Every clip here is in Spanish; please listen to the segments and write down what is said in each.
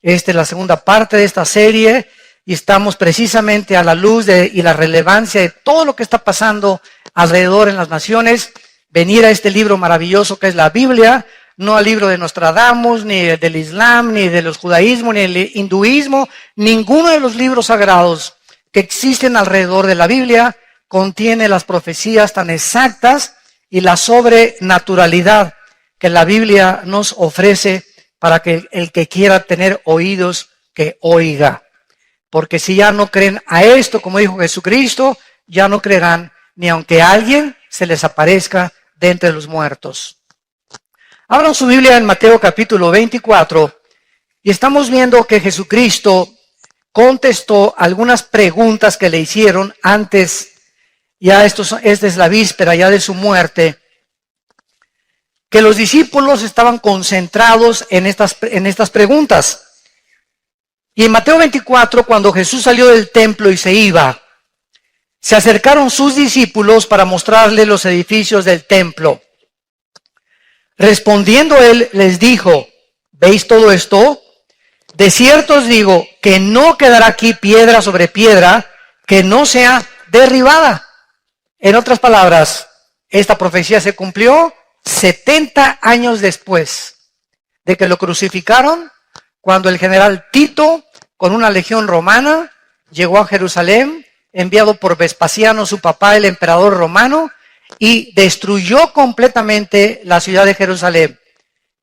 Esta es la segunda parte de esta serie y estamos precisamente a la luz y la relevancia de todo lo que está pasando alrededor en las naciones. Venir a este libro maravilloso que es la Biblia, no al libro de Nostradamus, ni del Islam, ni de los judaísmos, ni del hinduismo. Ninguno de los libros sagrados que existen alrededor de la Biblia contiene las profecías tan exactas y la sobrenaturalidad que la Biblia nos ofrece para que el que quiera tener oídos, que oiga. Porque si ya no creen a esto, como dijo Jesucristo, ya no creerán ni aunque alguien se les aparezca de entre los muertos. Abran su Biblia en Mateo capítulo 24 y estamos viendo que Jesucristo contestó algunas preguntas que le hicieron antes, ya esta es la víspera ya de su muerte, que los discípulos estaban concentrados en estas preguntas. Y en Mateo 24, cuando Jesús salió del templo y se iba, se acercaron sus discípulos para mostrarle los edificios del templo. Respondiendo él, les dijo, ¿veis todo esto? De cierto os digo que no quedará aquí piedra sobre piedra que no sea derribada. En otras palabras, esta profecía se cumplió 70 años después de que lo crucificaron, cuando el general Tito, con una legión romana, llegó a Jerusalén, enviado por Vespasiano, su papá, el emperador romano, y destruyó completamente la ciudad de Jerusalén.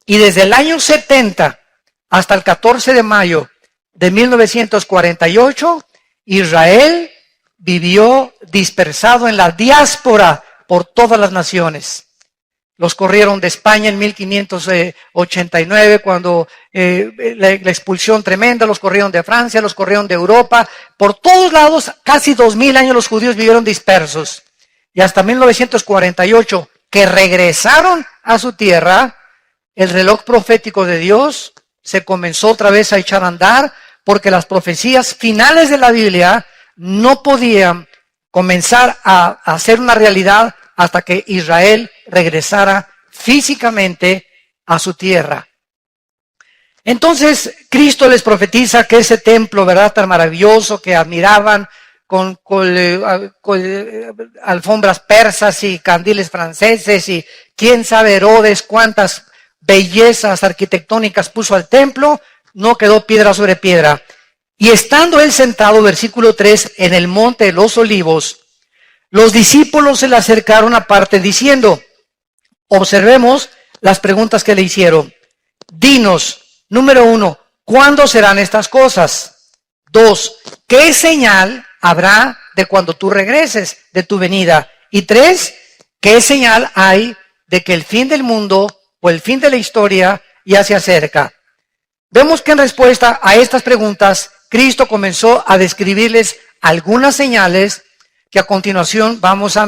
Y desde el año 70 hasta el 14 de mayo de 1948, Israel vivió dispersado en la diáspora por todas las naciones. Los corrieron de España en 1589, cuando la expulsión tremenda, los corrieron de Francia, los corrieron de Europa. Por todos lados, casi 2000 años los judíos vivieron dispersos. Y hasta 1948, que regresaron a su tierra, el reloj profético de Dios se comenzó otra vez a echar a andar, porque las profecías finales de la Biblia no podían comenzar a hacer una realidad hasta que Israel regresara físicamente a su tierra. Entonces, Cristo les profetiza que ese templo, ¿verdad?, tan maravilloso que admiraban con alfombras persas y candiles franceses y quién sabe Herodes cuántas bellezas arquitectónicas puso al templo, no quedó piedra sobre piedra. Y estando él sentado, versículo 3, en el monte de los olivos, los discípulos se le acercaron aparte diciendo, observemos las preguntas que le hicieron. Dinos, número 1, ¿cuándo serán estas cosas? 2, ¿qué señal habrá de cuando tú regreses, de tu venida? Y 3, ¿qué señal hay de que el fin del mundo o el fin de la historia ya se acerca? Vemos que en respuesta a estas preguntas, Cristo comenzó a describirles algunas señales que a continuación vamos a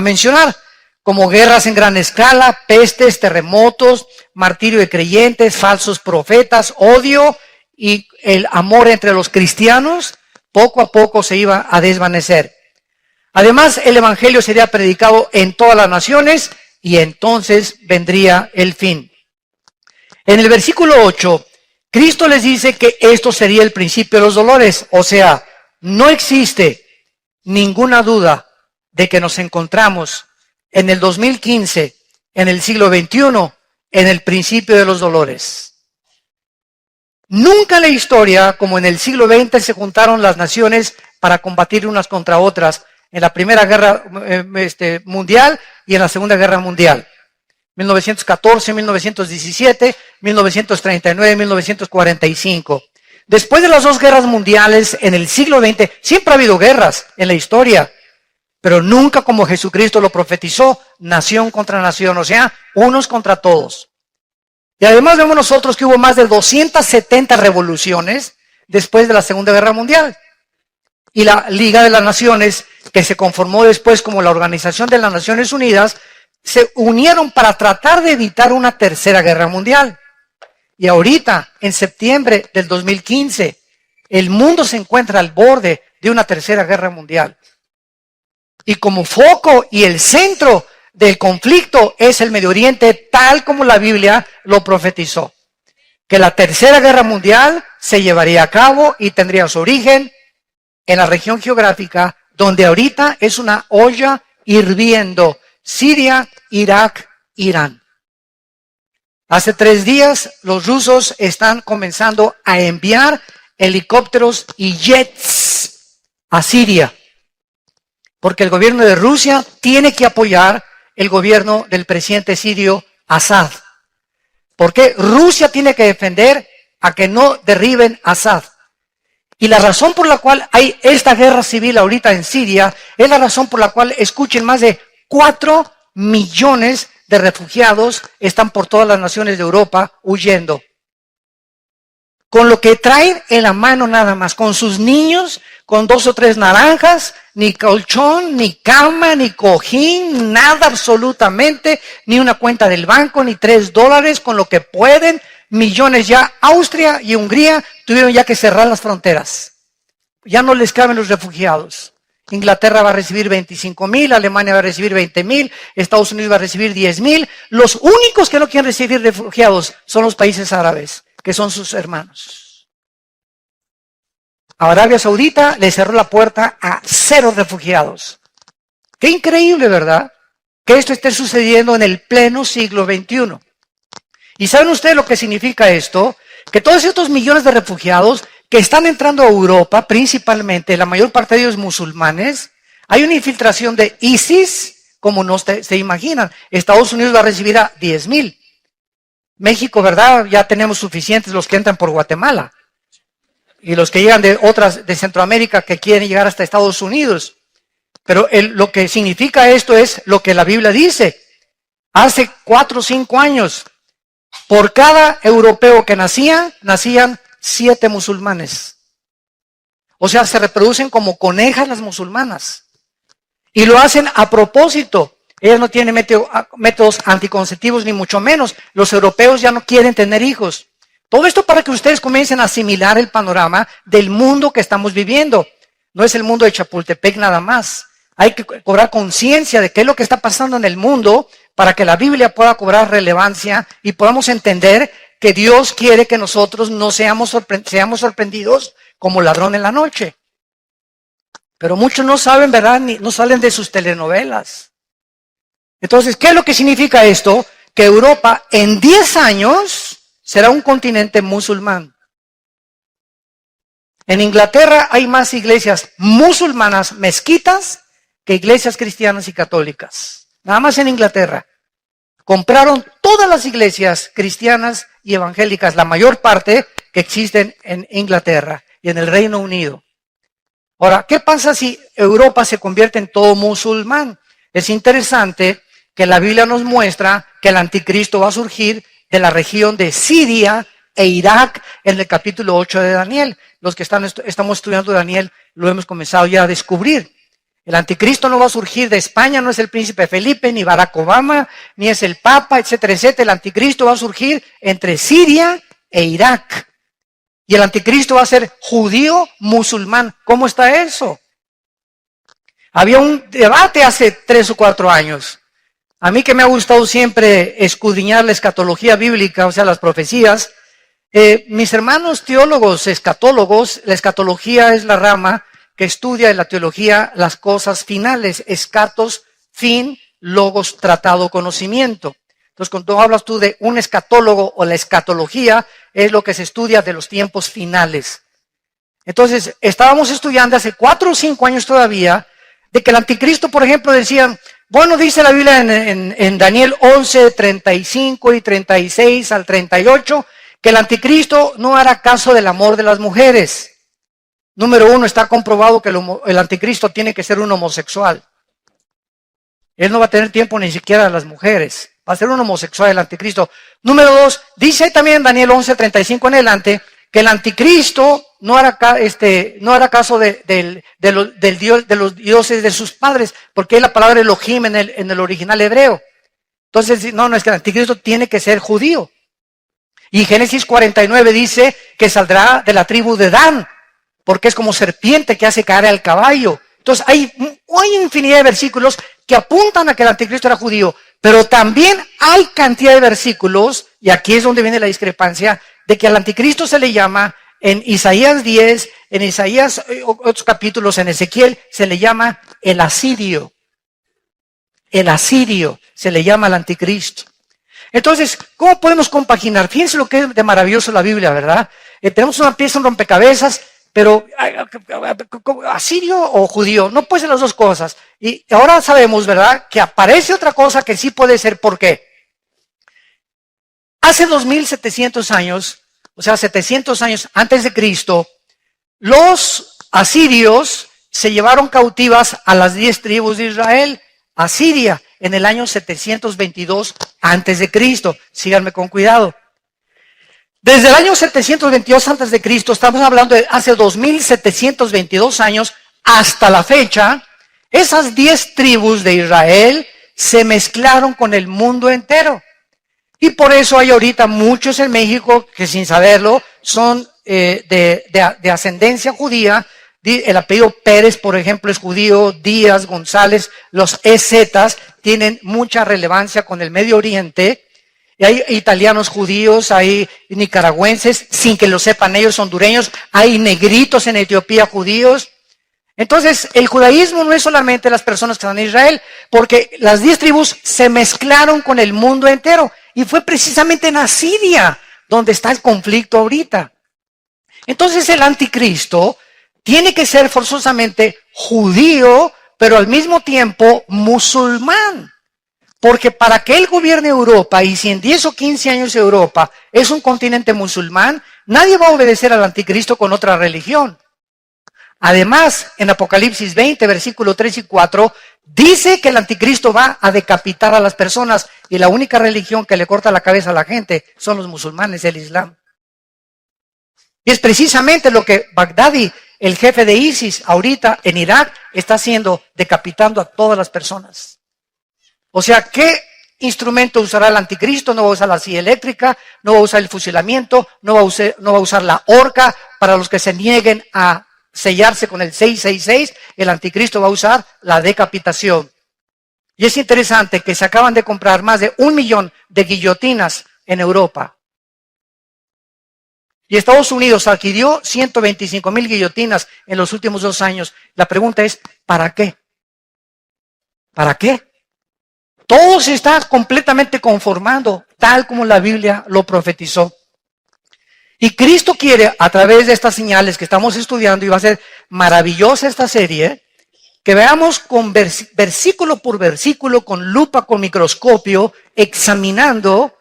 mencionar, como guerras en gran escala, pestes, terremotos, martirio de creyentes, falsos profetas, odio y el amor entre los cristianos, poco a poco se iba a desvanecer. Además, el evangelio sería predicado en todas las naciones y entonces vendría el fin. En el versículo 8, Cristo les dice que esto sería el principio de los dolores, o sea, no existe ninguna duda de que nos encontramos en el 2015, en el siglo XXI, en el principio de los dolores. Nunca en la historia, como en el siglo XX, se juntaron las naciones para combatir unas contra otras en la Primera Guerra Mundial y en la Segunda Guerra Mundial. 1914, 1917, 1939, 1945. Después de las dos guerras mundiales en el siglo XX, siempre ha habido guerras en la historia, pero nunca como Jesucristo lo profetizó, nación contra nación, o sea, unos contra todos. Y además vemos nosotros que hubo más de 270 revoluciones después de la Segunda Guerra Mundial. Y la Liga de las Naciones, que se conformó después como la Organización de las Naciones Unidas, se unieron para tratar de evitar una tercera guerra mundial. Y ahorita, en septiembre del 2015, el mundo se encuentra al borde de una tercera guerra mundial. Y como foco y el centro del conflicto es el Medio Oriente, tal como la Biblia lo profetizó. que la tercera guerra mundial se llevaría a cabo y tendría su origen en la región geográfica donde ahorita es una olla hirviendo: Siria, Irak, Irán. Hace 3 días los rusos están comenzando a enviar helicópteros y jets a Siria, porque el gobierno de Rusia tiene que apoyar el gobierno del presidente sirio Assad. Porque Rusia tiene que defender a que no derriben a Assad. Y la razón por la cual hay esta guerra civil ahorita en Siria es la razón por la cual, escuchen, más de 4 millones de refugiados están por todas las naciones de Europa huyendo. Con lo que traen en la mano nada más, con sus niños, con 2 o 3 naranjas, ni colchón, ni cama, ni cojín, nada absolutamente, ni una cuenta del banco, ni $3, con lo que pueden, millones ya. Austria y Hungría tuvieron ya que cerrar las fronteras. Ya no les caben los refugiados. Inglaterra va a recibir 25,000, Alemania va a recibir 20,000, Estados Unidos va a recibir 10,000. Los únicos que no quieren recibir refugiados son los países árabes, que son sus hermanos. Arabia Saudita le cerró la puerta a 0 refugiados. Qué increíble, ¿verdad? Que esto esté sucediendo en el pleno siglo XXI. ¿Y saben ustedes lo que significa esto? Que todos estos millones de refugiados que están entrando a Europa, principalmente, la mayor parte de ellos musulmanes, hay una infiltración de ISIS, como no se imaginan. Estados Unidos va a recibir a 10,000. México, ¿verdad? Ya tenemos suficientes los que entran por Guatemala. Y los que llegan de otras, de Centroamérica, que quieren llegar hasta Estados Unidos. Pero lo que significa esto es lo que la Biblia dice. Hace 4 o 5 años, por cada europeo que nacían 7 musulmanes. O sea, se reproducen como conejas las musulmanas. Y lo hacen a propósito. Ellas no tienen métodos anticonceptivos, ni mucho menos. Los europeos ya no quieren tener hijos. Todo esto para que ustedes comiencen a asimilar el panorama del mundo que estamos viviendo. No es el mundo de Chapultepec nada más. Hay que cobrar conciencia de qué es lo que está pasando en el mundo para que la Biblia pueda cobrar relevancia y podamos entender que Dios quiere que nosotros no seamos sorprendidos como ladrón en la noche. Pero muchos no saben, ¿verdad? No salen de sus telenovelas. Entonces, ¿qué es lo que significa esto? Que Europa en 10 años será un continente musulmán. En Inglaterra hay más iglesias musulmanas, mezquitas, que iglesias cristianas y católicas. Nada más en Inglaterra. Compraron todas las iglesias cristianas y evangélicas, la mayor parte que existen en Inglaterra y en el Reino Unido. Ahora, ¿qué pasa si Europa se convierte en todo musulmán? Es interesante que la Biblia nos muestra que el anticristo va a surgir de la región de Siria e Irak en el capítulo 8 de Daniel. Los que estamos estudiando Daniel lo hemos comenzado ya a descubrir. El anticristo no va a surgir de España, no es el príncipe Felipe, ni Barack Obama, ni es el Papa, etcétera, etcétera. El anticristo va a surgir entre Siria e Irak. Y el anticristo va a ser judío musulmán. ¿Cómo está eso? Había un debate hace 3 o 4 años. A mí que me ha gustado siempre escudriñar la escatología bíblica, o sea, las profecías. Mis hermanos teólogos, escatólogos, la escatología es la rama que estudia en la teología las cosas finales. Escatos, fin, logos, tratado, conocimiento. Entonces, cuando hablas tú de un escatólogo o la escatología, es lo que se estudia de los tiempos finales. Entonces, estábamos estudiando hace 4 o 5 años todavía, de que el anticristo, por ejemplo, decían, bueno, dice la Biblia en Daniel 11, 35 y 36 al 38, que el anticristo no hará caso del amor de las mujeres. Número 1, está comprobado que el anticristo tiene que ser un homosexual. Él no va a tener tiempo ni siquiera a las mujeres. Va a ser un homosexual el anticristo. Número 2, dice también en Daniel 11, 35 en adelante, que el anticristo no hará caso de los dioses de sus padres, porque es la palabra Elohim en el original hebreo. Entonces, no, es que el anticristo tiene que ser judío. Y Génesis 49 dice que saldrá de la tribu de Dan, porque es como serpiente que hace caer al caballo. Entonces, hay infinidad de versículos que apuntan a que el anticristo era judío, pero también hay cantidad de versículos, y aquí es donde viene la discrepancia, de que al anticristo se le llama, en Isaías 10, en Isaías, otros capítulos, en Ezequiel, se le llama el asirio. El asirio se le llama al anticristo. Entonces, ¿cómo podemos compaginar? Fíjense lo que es de maravilloso la Biblia, ¿verdad? Tenemos una pieza, un rompecabezas, pero asirio o judío, no puede ser las dos cosas. Y ahora sabemos, ¿verdad?, que aparece otra cosa que sí puede ser. ¿Por qué? Hace 2700 años, o sea, 700 años antes de Cristo, los asirios se llevaron cautivas a las 10 tribus de Israel a Siria en el año 722 antes de Cristo. Síganme con cuidado. Desde el año 722 antes de Cristo, estamos hablando de hace 2722 años hasta la fecha, esas 10 tribus de Israel se mezclaron con el mundo entero. Y por eso hay ahorita muchos en México que sin saberlo son de ascendencia judía. El apellido Pérez, por ejemplo, es judío. Díaz, González, los EZs tienen mucha relevancia con el Medio Oriente. Y hay italianos judíos, hay nicaragüenses, sin que lo sepan ellos, hondureños. Hay negritos en Etiopía judíos. Entonces, el judaísmo no es solamente las personas que están en Israel, porque las 10 tribus se mezclaron con el mundo entero. Y fue precisamente en Asiria donde está el conflicto ahorita. Entonces, el anticristo tiene que ser forzosamente judío, pero al mismo tiempo musulmán. Porque para que él gobierne Europa, y si en 10 o 15 años Europa es un continente musulmán, nadie va a obedecer al anticristo con otra religión. Además, en Apocalipsis 20, versículos 3 y 4, dice que el anticristo va a decapitar a las personas y la única religión que le corta la cabeza a la gente son los musulmanes, el Islam. Y es precisamente lo que Bagdadi, el jefe de ISIS, ahorita en Irak, está haciendo, decapitando a todas las personas. O sea, ¿qué instrumento usará el anticristo? No va a usar la silla eléctrica, no va a usar el fusilamiento, no va a usar la horca para los que se nieguen a sellarse con el 666, el anticristo va a usar la decapitación. Y es interesante que se acaban de comprar más de 1 millón de guillotinas en Europa. Y Estados Unidos adquirió 125,000 guillotinas en los últimos 2 años. La pregunta es, ¿para qué? ¿Para qué? Todo se está completamente conformando, tal como la Biblia lo profetizó. Y Cristo quiere, a través de estas señales que estamos estudiando, y va a ser maravillosa esta serie, que veamos con versículo por versículo, con lupa, con microscopio, examinando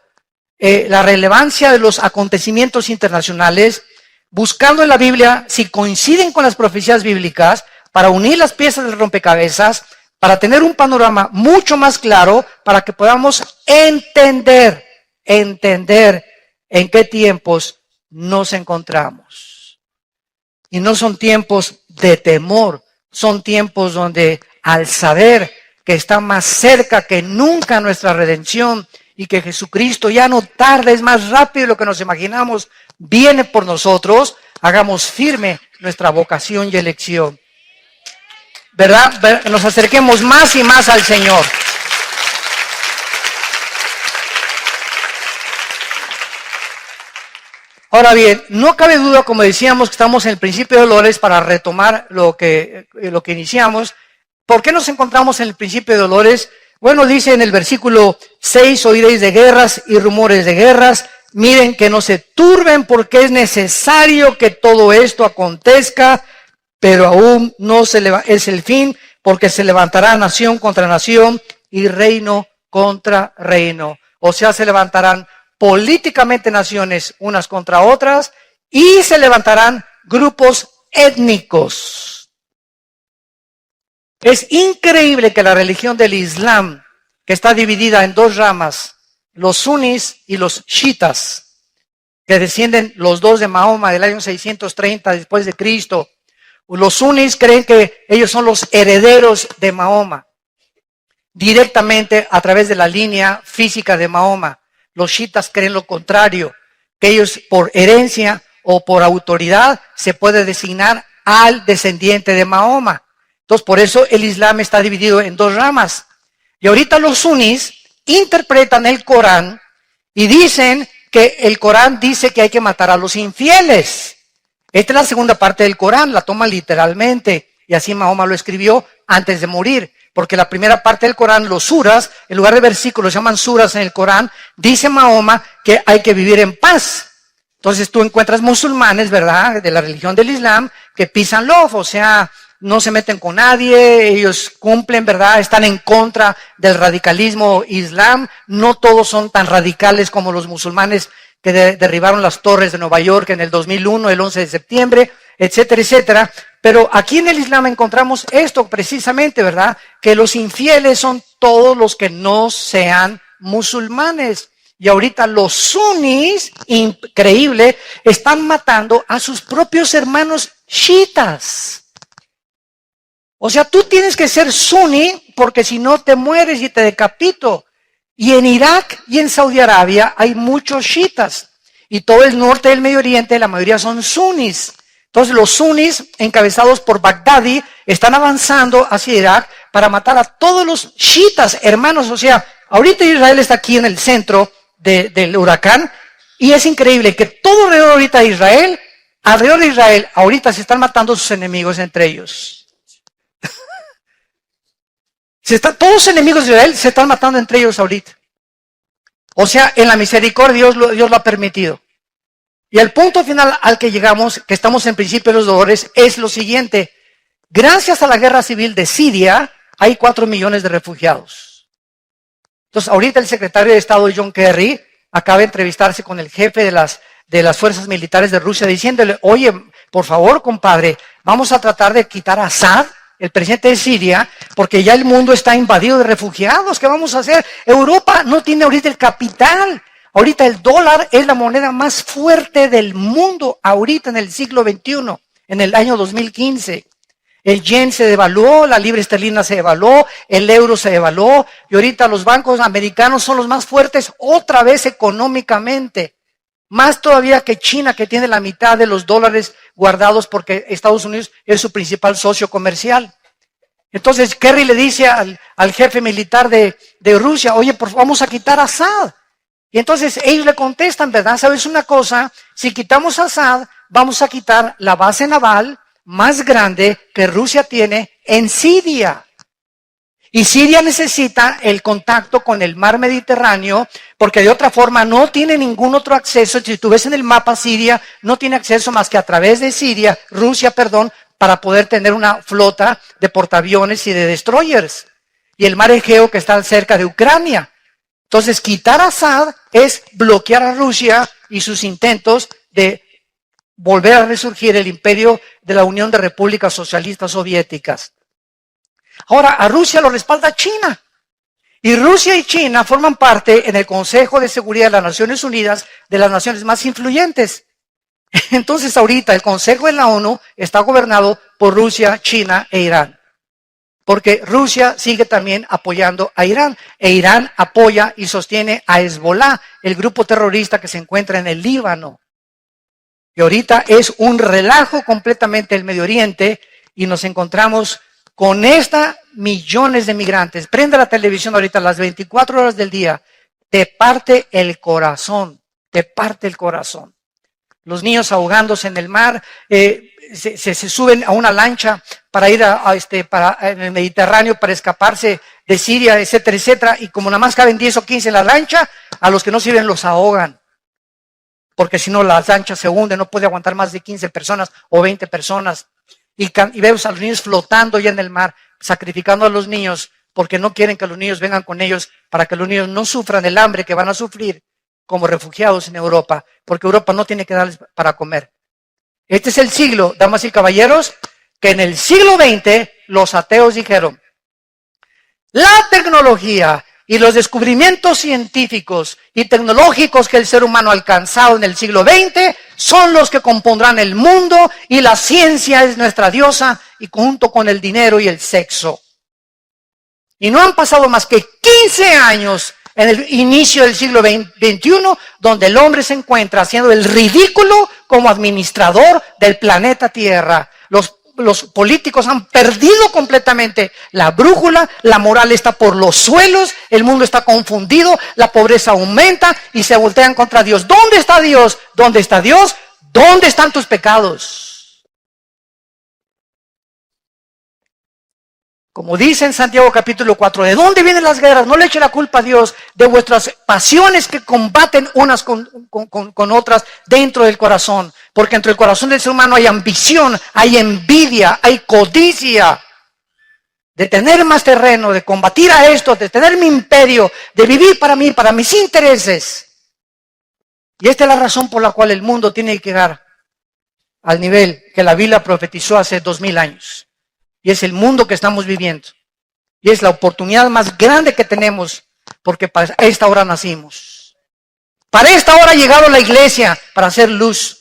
la relevancia de los acontecimientos internacionales, buscando en la Biblia si coinciden con las profecías bíblicas, para unir las piezas del rompecabezas, para tener un panorama mucho más claro, para que podamos entender en qué tiempos nos encontramos. Y no son tiempos de temor, son tiempos donde al saber que está más cerca que nunca nuestra redención y que Jesucristo ya no tarda, es más rápido de lo que nos imaginamos, viene por nosotros, hagamos firme nuestra vocación y elección. ¿Verdad? Nos acerquemos más y más al Señor. Ahora bien, no cabe duda, como decíamos, que estamos en el principio de dolores, para retomar lo que iniciamos. ¿Por qué nos encontramos en el principio de dolores? Bueno, dice en el versículo 6, oiréis de guerras y rumores de guerras. Miren que no se turben, porque es necesario que todo esto acontezca, pero aún no es el fin, porque se levantará nación contra nación y reino contra reino. O sea, se levantarán políticamente naciones unas contra otras y se levantarán grupos étnicos. Es increíble que la religión del Islam, que está dividida en 2 ramas, los sunis y los chiitas, que descienden los dos de Mahoma del año 630 después de Cristo. Los sunis creen que ellos son los herederos de Mahoma, directamente a través de la línea física de Mahoma. Los chiitas creen lo contrario, que ellos por herencia o por autoridad se puede designar al descendiente de Mahoma. Entonces, por eso el Islam está dividido en 2 ramas. Y ahorita los sunis interpretan el Corán y dicen que el Corán dice que hay que matar a los infieles. Esta es la segunda parte del Corán, la toma literalmente. Y así Mahoma lo escribió antes de morir. Porque la primera parte del Corán, los suras, en lugar de versículos, se llaman suras en el Corán, dice Mahoma que hay que vivir en paz. Entonces tú encuentras musulmanes, ¿verdad?, de la religión del Islam, que pisan love, o sea, no se meten con nadie, ellos cumplen, ¿verdad?, están en contra del radicalismo islam. No todos son tan radicales como los musulmanes que derribaron las torres de Nueva York en el 2001, el 11 de septiembre, etcétera, etcétera. Pero aquí en el Islam encontramos esto precisamente, ¿verdad?, que los infieles son todos los que no sean musulmanes. Y ahorita los sunnis, increíble, están matando a sus propios hermanos chiitas. O sea, tú tienes que ser suní porque si no te mueres y te decapito. Y en Irak y en Saudi Arabia hay muchos chiitas. Y todo el norte del Medio Oriente, la mayoría son sunnis. Entonces los sunnis, encabezados por Baghdadi, están avanzando hacia Irak para matar a todos los chiitas, hermanos. O sea, ahorita Israel está aquí en el centro del huracán. Y es increíble que todo alrededor de Israel, ahorita se están matando sus enemigos entre ellos. Todos los enemigos de Israel se están matando entre ellos ahorita. O sea, en la misericordia Dios lo ha permitido. Y el punto final al que llegamos, que estamos en principio de los dolores, es lo siguiente. Gracias a la guerra civil de Siria, hay 4 millones de refugiados. Entonces, ahorita el secretario de Estado John Kerry acaba de entrevistarse con el jefe de las fuerzas militares de Rusia, diciéndole, oye, por favor, compadre, vamos a tratar de quitar a Assad, el presidente de Siria, porque ya el mundo está invadido de refugiados. ¿Qué vamos a hacer? Europa no tiene ahorita el capital. Ahorita el dólar es la moneda más fuerte del mundo, ahorita en el siglo XXI, en el año 2015. El yen se devaluó, la libra esterlina se devaluó, el euro se devaluó, y ahorita los bancos americanos son los más fuertes otra vez económicamente. Más todavía que China, que tiene la mitad de los dólares guardados porque Estados Unidos es su principal socio comercial. Entonces Kerry le dice al jefe militar de Rusia, oye, vamos a quitar a Assad. Y entonces ellos le contestan, ¿verdad? ¿Sabes una cosa? Si quitamos a Assad, vamos a quitar la base naval más grande que Rusia tiene en Siria. Y Siria necesita el contacto con el mar Mediterráneo, porque de otra forma no tiene ningún otro acceso. Si tú ves en el mapa, Siria no tiene acceso más que a través de Rusia, para poder tener una flota de portaaviones y de destroyers. Y el mar Egeo que está cerca de Ucrania. Entonces, quitar a Assad es bloquear a Rusia y sus intentos de volver a resurgir el imperio de la Unión de Repúblicas Socialistas Soviéticas. Ahora, a Rusia lo respalda China. Y Rusia y China forman parte en el Consejo de Seguridad de las Naciones Unidas de las naciones más influyentes. Entonces, ahorita el Consejo de la ONU está gobernado por Rusia, China e Irán. Porque Rusia sigue también apoyando a Irán. E Irán apoya y sostiene a Hezbollah, el grupo terrorista que se encuentra en el Líbano. Y ahorita es un relajo completamente el Medio Oriente y nos encontramos con millones de migrantes. Prende la televisión ahorita a las 24 horas del día. Te parte el corazón. Te parte el corazón. Los niños ahogándose en el mar. Se suben a una lancha para ir en el Mediterráneo para escaparse de Siria, etcétera, etcétera. Y como nada más caben 10 o 15 en la lancha, a los que no sirven los ahogan. Porque si no, las lanchas se hunden, no puede aguantar más de 15 personas o 20 personas. Y vemos a los niños flotando ya en el mar, sacrificando a los niños, porque no quieren que los niños vengan con ellos, para que los niños no sufran el hambre que van a sufrir como refugiados en Europa, porque Europa no tiene que darles para comer. Este es el siglo, damas y caballeros, que en el siglo XX los ateos dijeron, la tecnología y los descubrimientos científicos y tecnológicos que el ser humano ha alcanzado en el siglo XX son los que compondrán el mundo, y la ciencia es nuestra diosa, y junto con el dinero y el sexo. Y no han pasado más que 15 años en el inicio del siglo XXI, donde el hombre se encuentra haciendo el ridículo como administrador del planeta Tierra. los políticos han perdido completamente la brújula, la moral está por los suelos, el mundo está confundido, la pobreza aumenta y se voltean contra Dios. ¿Dónde está Dios? ¿Dónde está Dios? ¿Dónde están tus pecados? Como dice en Santiago capítulo 4, ¿de dónde vienen las guerras? No le eche la culpa a Dios de vuestras pasiones que combaten unas con otras dentro del corazón. Porque dentro del corazón del ser humano hay ambición, hay envidia, hay codicia. De tener más terreno, de combatir a esto, de tener mi imperio, de vivir para mí, para mis intereses. Y esta es la razón por la cual el mundo tiene que llegar al nivel que la Biblia profetizó hace 2000 años. Y es el mundo que estamos viviendo. Y es la oportunidad más grande que tenemos, porque para esta hora nacimos. Para esta hora ha llegado la iglesia para hacer luz.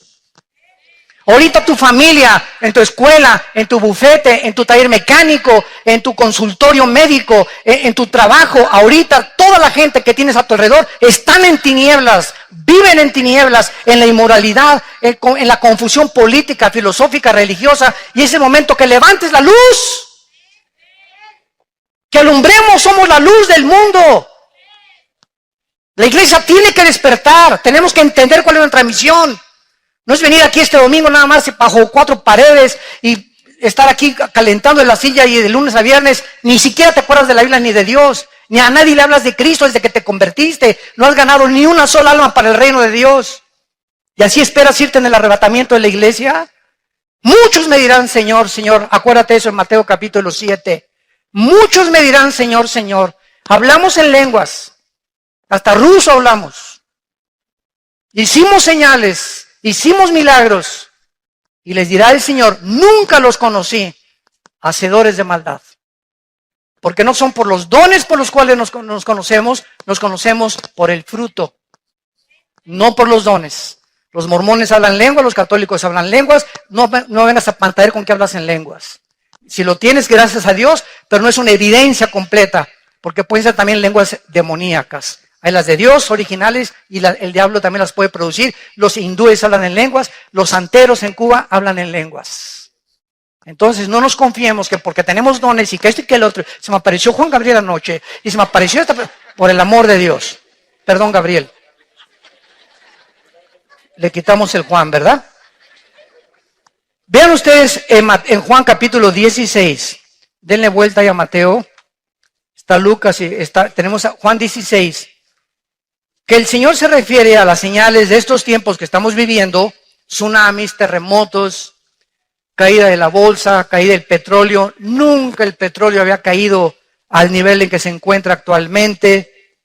Ahorita tu familia, en tu escuela, en tu bufete, en tu taller mecánico, en tu consultorio médico, en tu trabajo, ahorita toda la gente que tienes a tu alrededor están en tinieblas, viven en tinieblas, en la inmoralidad, en la confusión política, filosófica, religiosa. Y es el momento que levantes la luz, que alumbremos, somos la luz del mundo. La iglesia tiene que despertar, tenemos que entender cuál es nuestra misión. No es venir aquí este domingo nada más bajo 4 paredes y estar aquí calentando en la silla y de lunes a viernes ni siquiera te acuerdas de la Biblia ni de Dios, ni a nadie le hablas de Cristo desde que te convertiste, no has ganado ni una sola alma para el reino de Dios. ¿Y así esperas irte en el arrebatamiento de la iglesia? Muchos me dirán, Señor, Señor, acuérdate eso en Mateo capítulo 7. Muchos me dirán, Señor, Señor, hablamos en lenguas, hasta ruso hablamos, hicimos señales, hicimos milagros. Y les dirá el Señor, nunca los conocí, hacedores de maldad. Porque no son por los dones por los cuales nos conocemos por el fruto, no por los dones. Los mormones hablan lenguas, los católicos hablan lenguas, no vengas a pantallar con que hablas en lenguas. Si lo tienes, gracias a Dios, pero no es una evidencia completa, porque pueden ser también lenguas demoníacas. Hay las de Dios originales y el diablo también las puede producir. Los hindúes hablan en lenguas, los santeros en Cuba hablan en lenguas. Entonces no nos confiemos que porque tenemos dones y que esto y que el otro. Se me apareció Juan Gabriel anoche y se me apareció por el amor de Dios. Perdón, Gabriel. Le quitamos el Juan, ¿verdad? Vean ustedes en Juan capítulo 16. Denle vuelta ahí a Mateo. Está Lucas y tenemos a Juan 16. Que el Señor se refiere a las señales de estos tiempos que estamos viviendo, tsunamis, terremotos, caída de la bolsa, caída del petróleo. Nunca el petróleo había caído al nivel en que se encuentra actualmente.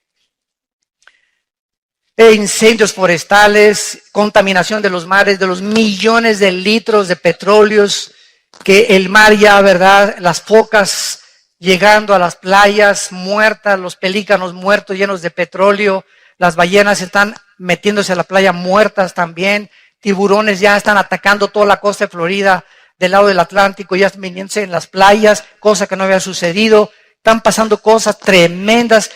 Incendios forestales, contaminación de los mares, de los millones de litros de petróleos que el mar ya, ¿verdad? Las focas llegando a las playas muertas, los pelícanos muertos llenos de petróleo. Las ballenas están metiéndose a la playa muertas también. Tiburones ya están atacando toda la costa de Florida del lado del Atlántico, ya viniéndose en las playas, cosa que no había sucedido. Están pasando cosas tremendas,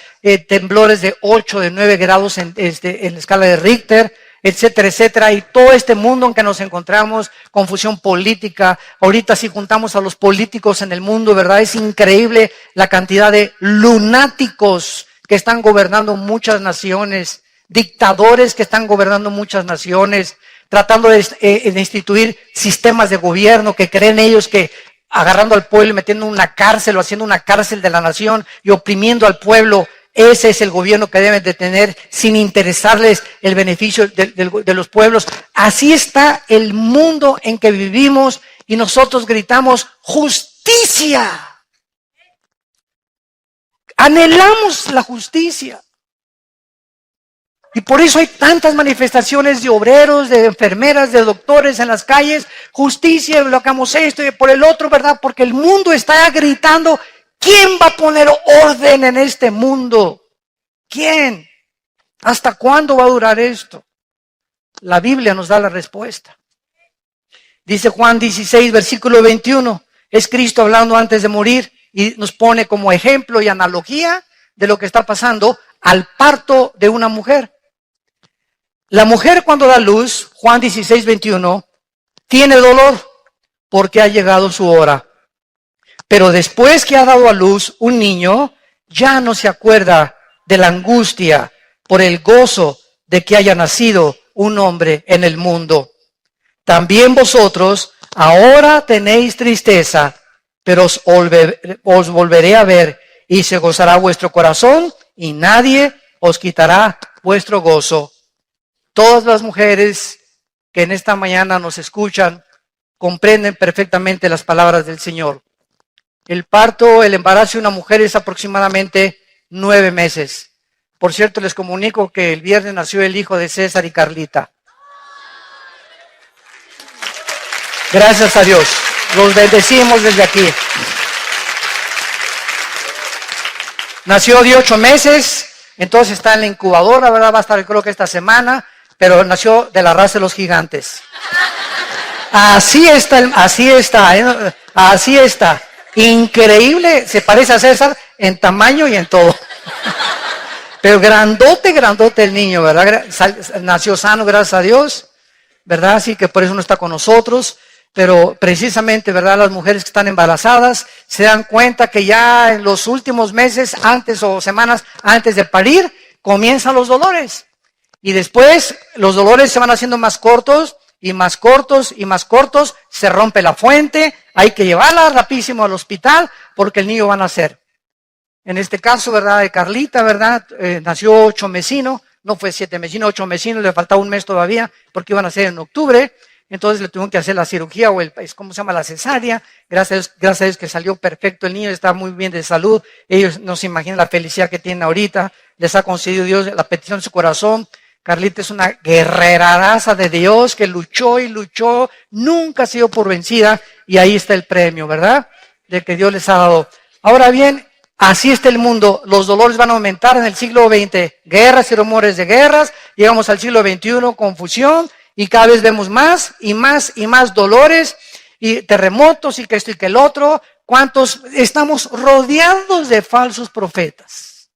temblores de 8, de 9 grados en la escala de Richter, etcétera, etcétera. Y todo este mundo en que nos encontramos, confusión política. Ahorita si juntamos a los políticos en el mundo, ¿verdad? Es increíble la cantidad de lunáticos que están gobernando muchas naciones, dictadores que están gobernando muchas naciones, tratando de instituir sistemas de gobierno que creen ellos que agarrando al pueblo y metiendo en una cárcel o haciendo una cárcel de la nación y oprimiendo al pueblo. Ese es el gobierno que deben de tener sin interesarles el beneficio de los pueblos. Así está el mundo en que vivimos y nosotros gritamos justicia. Anhelamos la justicia. Y por eso hay tantas manifestaciones de obreros, de enfermeras, de doctores en las calles. Justicia, bloqueamos esto y por el otro, ¿verdad? Porque el mundo está gritando, ¿quién va a poner orden en este mundo? ¿Quién? ¿Hasta cuándo va a durar esto? La Biblia nos da la respuesta. Dice Juan 16, versículo 21. Es Cristo hablando antes de morir. Y nos pone como ejemplo y analogía de lo que está pasando al parto de una mujer. La mujer cuando da luz, Juan 16, 21, tiene dolor porque ha llegado su hora. Pero después que ha dado a luz un niño, ya no se acuerda de la angustia por el gozo de que haya nacido un hombre en el mundo. También vosotros ahora tenéis tristeza, pero os volveré a ver y se gozará vuestro corazón y nadie os quitará vuestro gozo. Todas las mujeres que en esta mañana nos escuchan comprenden perfectamente las palabras del Señor. El parto, el embarazo de una mujer es aproximadamente 9 meses. Por cierto, les comunico que el viernes nació el hijo de César y Carlita. Gracias a Dios. Los bendecimos desde aquí. Nació de 8 meses, entonces está en la incubadora, ¿verdad? Va a estar creo que esta semana, pero nació de la raza de los gigantes. Así está. Increíble, se parece a César en tamaño y en todo. Pero grandote el niño, ¿verdad? Nació sano, gracias a Dios, ¿verdad? Así que por eso no está con nosotros. Pero precisamente, ¿verdad? Las mujeres que están embarazadas se dan cuenta que ya en los últimos meses, antes o semanas antes de parir, comienzan los dolores. Y después los dolores se van haciendo más cortos y más cortos y más cortos. Se rompe la fuente, hay que llevarla rapidísimo al hospital porque el niño va a nacer. En este caso, ¿verdad? De Carlita, ¿verdad? Nació 8 mesino, no fue 7 mesino, 8 mesino, le faltaba un mes todavía porque iban a nacer en octubre. Entonces le tuvieron que hacer la cirugía o ¿cómo se llama? La cesárea. Gracias a Dios que salió perfecto el niño, está muy bien de salud. Ellos no se imaginan la felicidad que tienen ahorita. Les ha concedido Dios la petición de su corazón. Carlita es una guerreraza de Dios que luchó y luchó, nunca ha sido por vencida y ahí está el premio, ¿verdad? De que Dios les ha dado. Ahora bien, así está el mundo. Los dolores van a aumentar en el siglo XX. Guerras y rumores de guerras. Llegamos al siglo XXI, confusión. Y cada vez vemos más y más y más dolores y terremotos y que esto y que el otro. ¿Cuántos estamos rodeados de falsos profetas?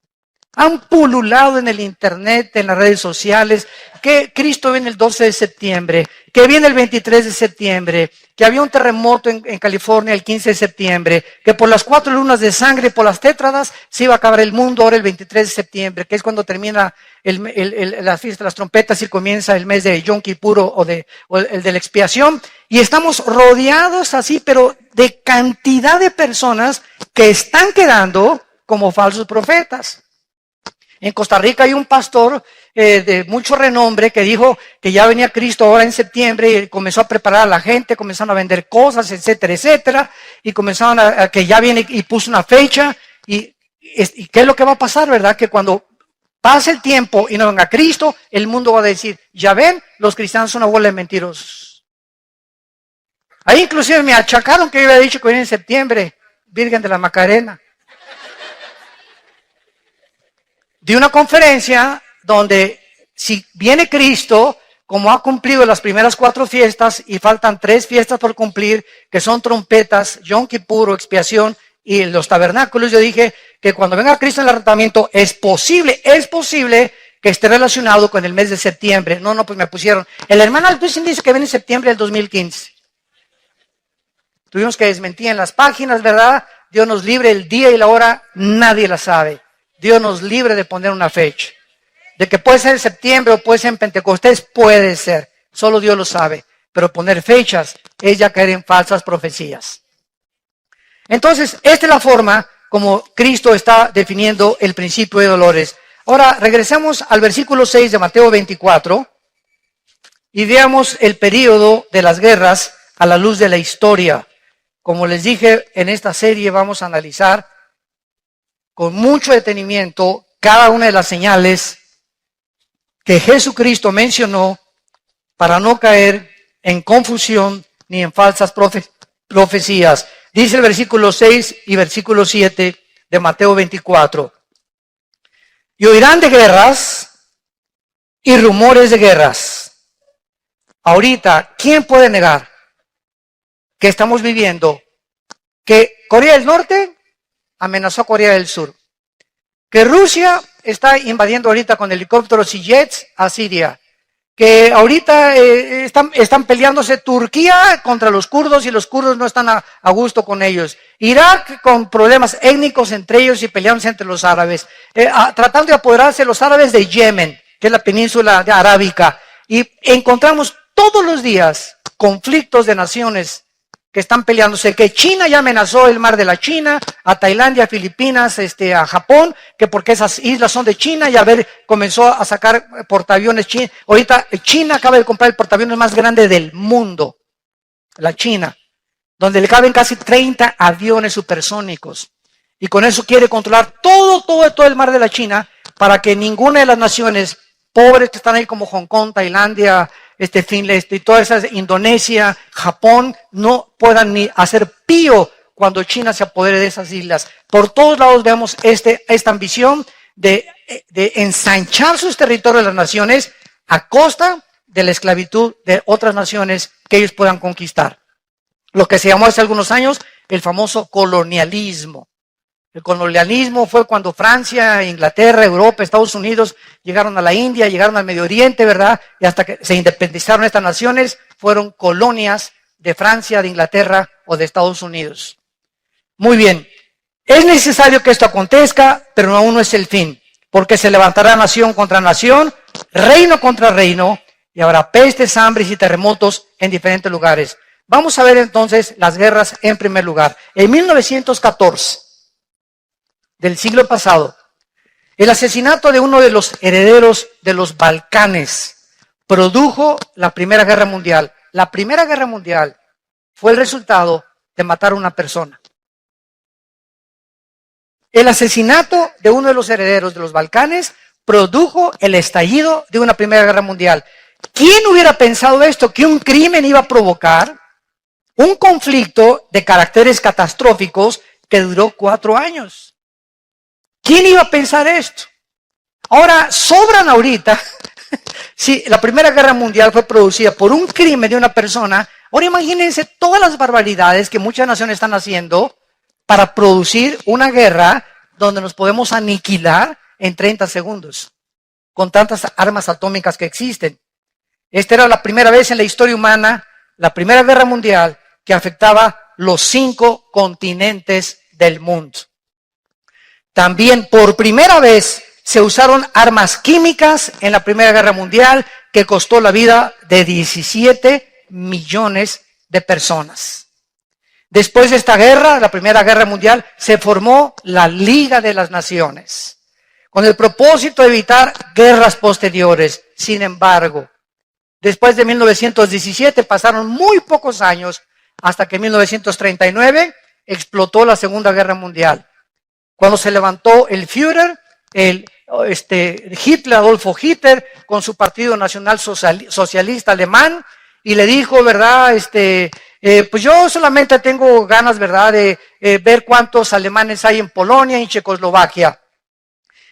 Han pululado en el internet, en las redes sociales, que Cristo viene el 12 de septiembre, que viene el 23 de septiembre, que había un terremoto en California el 15 de septiembre, que por las 4 lunas de sangre, por las tétradas, se iba a acabar el mundo ahora el 23 de septiembre, que es cuando termina la fiesta de las trompetas y comienza el mes de Yom Kippur o el de la expiación. Y estamos rodeados así, pero de cantidad de personas que están quedando como falsos profetas. En Costa Rica hay un pastor de mucho renombre que dijo que ya venía Cristo ahora en septiembre y comenzó a preparar a la gente, comenzaron a vender cosas, etcétera, etcétera, y comenzaron a que ya viene y puso una fecha. ¿Y qué es lo que va a pasar, verdad? Que cuando pase el tiempo y no venga Cristo, el mundo va a decir, ya ven, los cristianos son una bola de mentirosos. Ahí inclusive me achacaron que yo había dicho que venía en septiembre, Virgen de la Macarena. De una conferencia donde si viene Cristo, como ha cumplido las primeras 4 fiestas y faltan 3 fiestas por cumplir, que son trompetas, Yom Kippur o expiación y los tabernáculos, yo dije que cuando venga Cristo en el arrebatamiento es posible que esté relacionado con el mes de septiembre. No, pues me pusieron. El hermano Altucin dice que viene en septiembre del 2015. Tuvimos que desmentir en las páginas, ¿verdad? Dios nos libre, el día y la hora, nadie la sabe. Dios nos libre de poner una fecha. De que puede ser en septiembre o puede ser en Pentecostés, puede ser. Solo Dios lo sabe. Pero poner fechas es ya caer en falsas profecías. Entonces, esta es la forma como Cristo está definiendo el principio de dolores. Ahora, regresemos al versículo 6 de Mateo 24 y veamos el período de las guerras a la luz de la historia. Como les dije, en esta serie vamos a analizar con mucho detenimiento cada una de las señales que Jesucristo mencionó para no caer en confusión ni en falsas profecías. Dice el versículo 6 y versículo 7 de Mateo 24. Y oirán de guerras y rumores de guerras. Ahorita, ¿quién puede negar que estamos viviendo que Corea del Norte amenazó a Corea del Sur? Que Rusia está invadiendo ahorita con helicópteros y jets a Siria. que ahorita están peleándose Turquía contra los kurdos y los kurdos no están a gusto con ellos. Irak con problemas étnicos entre ellos y peleándose entre los árabes. Tratando de apoderarse los árabes de Yemen, que es la península arábica. Y encontramos todos los días conflictos de naciones que están peleándose, que China ya amenazó el mar de la China, a Tailandia, a Filipinas, a Japón, que porque esas islas son de China y comenzó a sacar portaaviones chinos. Ahorita China acaba de comprar el portaaviones más grande del mundo, la China, donde le caben casi 30 aviones supersónicos. Y con eso quiere controlar todo el mar de la China para que ninguna de las naciones pobres que están ahí como Hong Kong, Tailandia, Finlandia y todas esas, Indonesia, Japón, no puedan ni hacer pío cuando China se apodere de esas islas. Por todos lados vemos esta ambición de ensanchar sus territorios de las naciones a costa de la esclavitud de otras naciones que ellos puedan conquistar. Lo que se llamó hace algunos años el famoso colonialismo. El colonialismo fue cuando Francia, Inglaterra, Europa, Estados Unidos llegaron a la India, llegaron al Medio Oriente, ¿verdad? Y hasta que se independizaron estas naciones, fueron colonias de Francia, de Inglaterra o de Estados Unidos. Muy bien. Es necesario que esto acontezca, pero aún no es el fin, porque se levantará nación contra nación, reino contra reino, y habrá pestes, hambres y terremotos en diferentes lugares. Vamos a ver entonces las guerras en primer lugar. En 1914. Del siglo pasado, el asesinato de uno de los herederos de los Balcanes produjo la Primera Guerra Mundial. La Primera Guerra Mundial fue el resultado de matar a una persona. El asesinato de uno de los herederos de los Balcanes produjo el estallido de una Primera Guerra Mundial. ¿Quién hubiera pensado esto? Que un crimen iba a provocar un conflicto de caracteres catastróficos que duró 4 años. ¿Quién iba a pensar esto? Ahora, sobran ahorita, si la Primera Guerra Mundial fue producida por un crimen de una persona, ahora imagínense todas las barbaridades que muchas naciones están haciendo para producir una guerra donde nos podemos aniquilar en 30 segundos, con tantas armas atómicas que existen. Esta era la primera vez en la historia humana, la Primera Guerra Mundial, que afectaba los 5 continentes del mundo. También por primera vez se usaron armas químicas en la Primera Guerra Mundial que costó la vida de 17 millones de personas. Después de esta guerra, la Primera Guerra Mundial, se formó la Liga de las Naciones con el propósito de evitar guerras posteriores. Sin embargo, después de 1917 pasaron muy pocos años hasta que en 1939 explotó la Segunda Guerra Mundial. Cuando se levantó el Führer, Hitler, Adolfo Hitler, con su Partido Nacional Socialista Alemán, y le dijo, ¿verdad? Pues yo solamente tengo ganas, ¿verdad?, de ver cuántos alemanes hay en Polonia y en Checoslovaquia.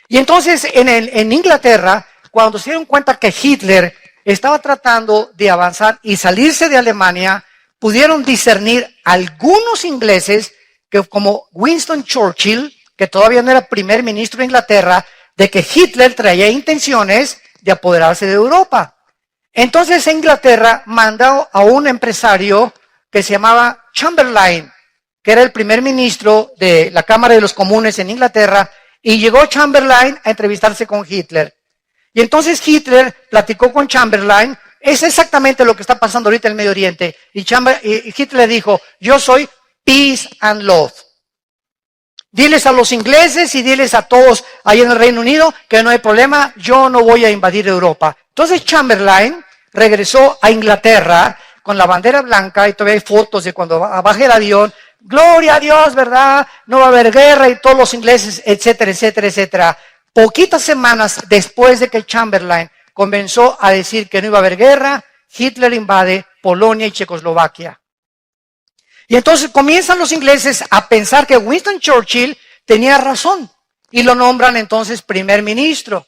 Y entonces en Inglaterra, cuando se dieron cuenta que Hitler estaba tratando de avanzar y salirse de Alemania, pudieron discernir algunos ingleses que, como Winston Churchill, que todavía no era primer ministro de Inglaterra, de que Hitler traía intenciones de apoderarse de Europa. Entonces Inglaterra mandó a un empresario que se llamaba Chamberlain, que era el primer ministro de la Cámara de los Comunes en Inglaterra, y llegó Chamberlain a entrevistarse con Hitler. Y entonces Hitler platicó con Chamberlain, es exactamente lo que está pasando ahorita en el Medio Oriente, y Hitler dijo, yo soy peace and love. Diles a los ingleses y diles a todos ahí en el Reino Unido que no hay problema, yo no voy a invadir Europa. Entonces Chamberlain regresó a Inglaterra con la bandera blanca y todavía hay fotos de cuando baja el avión. Gloria a Dios, ¿verdad? No va a haber guerra y todos los ingleses, etcétera, etcétera, etcétera. Poquitas semanas después de que Chamberlain comenzó a decir que no iba a haber guerra, Hitler invade Polonia y Checoslovaquia. Y entonces comienzan los ingleses a pensar que Winston Churchill tenía razón y lo nombran entonces primer ministro.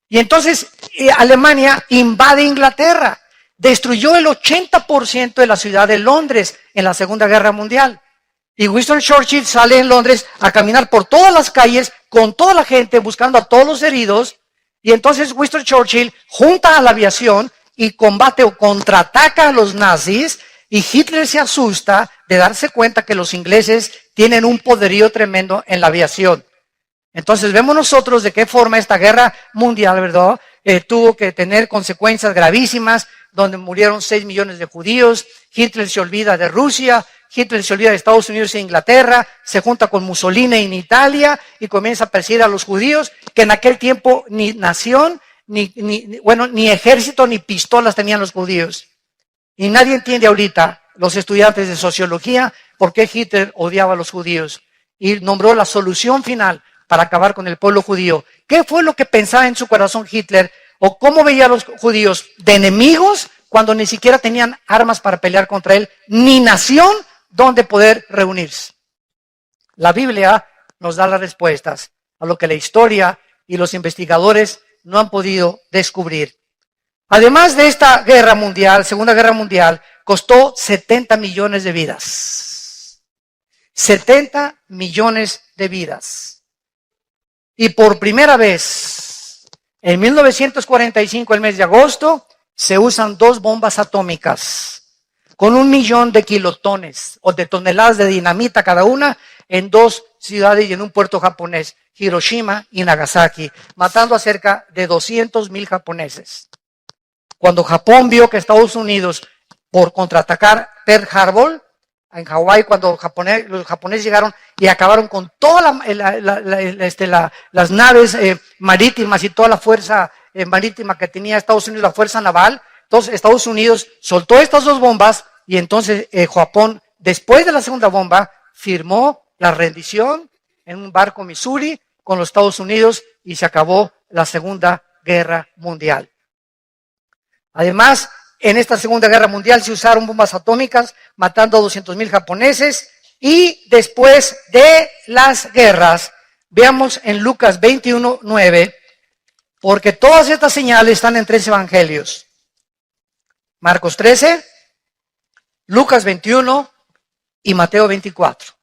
Y entonces Alemania invade Inglaterra, destruyó el 80% de la ciudad de Londres en la Segunda Guerra Mundial. Y Winston Churchill sale en Londres a caminar por todas las calles con toda la gente buscando a todos los heridos. Y entonces Winston Churchill junta a la aviación y combate o contraataca a los nazis, y Hitler se asusta de darse cuenta que los ingleses tienen un poderío tremendo en la aviación. Entonces vemos nosotros de qué forma esta guerra mundial, ¿verdad? Tuvo que tener consecuencias gravísimas, donde murieron 6 millones de judíos. Hitler se olvida de Rusia, Hitler se olvida de Estados Unidos e Inglaterra, se junta con Mussolini en Italia y comienza a perseguir a los judíos, que en aquel tiempo ni nación, ni ejército, ni pistolas tenían los judíos. Y nadie entiende ahorita, los estudiantes de sociología, por qué Hitler odiaba a los judíos. Y nombró la solución final para acabar con el pueblo judío. ¿Qué fue lo que pensaba en su corazón Hitler? ¿O cómo veía a los judíos? ¿De enemigos? Cuando ni siquiera tenían armas para pelear contra él, ni nación donde poder reunirse. La Biblia nos da las respuestas a lo que la historia y los investigadores no han podido descubrir. Además de esta guerra mundial, Segunda Guerra Mundial, costó 70 millones de vidas. 70 millones de vidas. Y por primera vez, en 1945, el mes de agosto, se usan 2 bombas atómicas con 1 millón de kilotones o de toneladas de dinamita cada una en 2 ciudades y en un puerto japonés, Hiroshima y Nagasaki, matando a cerca de 200,000 japoneses. Cuando Japón vio que Estados Unidos, por contraatacar Pearl Harbor, en Hawái, cuando los japoneses llegaron y acabaron con todas las naves marítimas y toda la fuerza marítima que tenía Estados Unidos, la fuerza naval. Entonces Estados Unidos soltó estas 2 bombas y entonces Japón, después de la segunda bomba, firmó la rendición en un barco Missouri con los Estados Unidos y se acabó la Segunda Guerra Mundial. Además, en esta Segunda Guerra Mundial se usaron bombas atómicas, matando a 200,000 japoneses. Y después de las guerras, veamos en Lucas 21:9, porque todas estas señales están en 3 evangelios. Marcos 13, Lucas 21 y Mateo 24.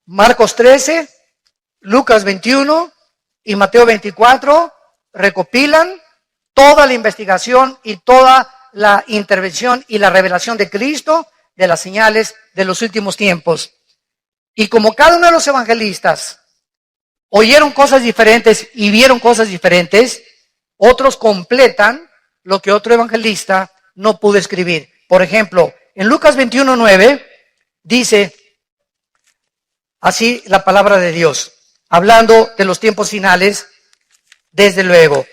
Marcos 13, Lucas 21 y Mateo 24 recopilan toda la investigación y toda la intervención y la revelación de Cristo de las señales de los últimos tiempos. Y como cada uno de los evangelistas oyeron cosas diferentes y vieron cosas diferentes, otros completan lo que otro evangelista no pudo escribir. Por ejemplo, en Lucas 21:9 dice así la palabra de Dios, hablando de los tiempos finales, desde luego.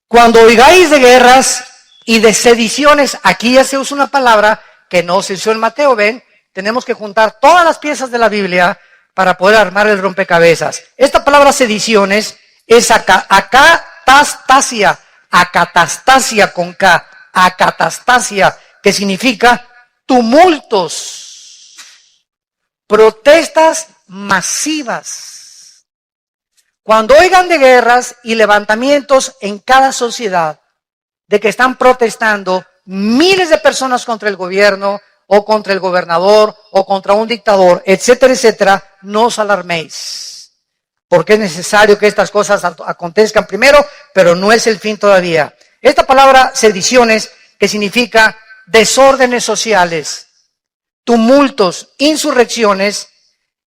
Cuando oigáis de guerras y de sediciones, aquí ya se usa una palabra que no se usó en Mateo, ven, tenemos que juntar todas las piezas de la Biblia para poder armar el rompecabezas. Esta palabra sediciones es acatastasia con K, acatastasia, que significa tumultos, protestas masivas. Cuando oigan de guerras y levantamientos en cada sociedad, de que están protestando miles de personas contra el gobierno, o contra el gobernador, o contra un dictador, etcétera, etcétera, no os alarméis. Porque es necesario que estas cosas acontezcan primero, pero no es el fin todavía. Esta palabra sediciones, que significa desórdenes sociales, tumultos, insurrecciones,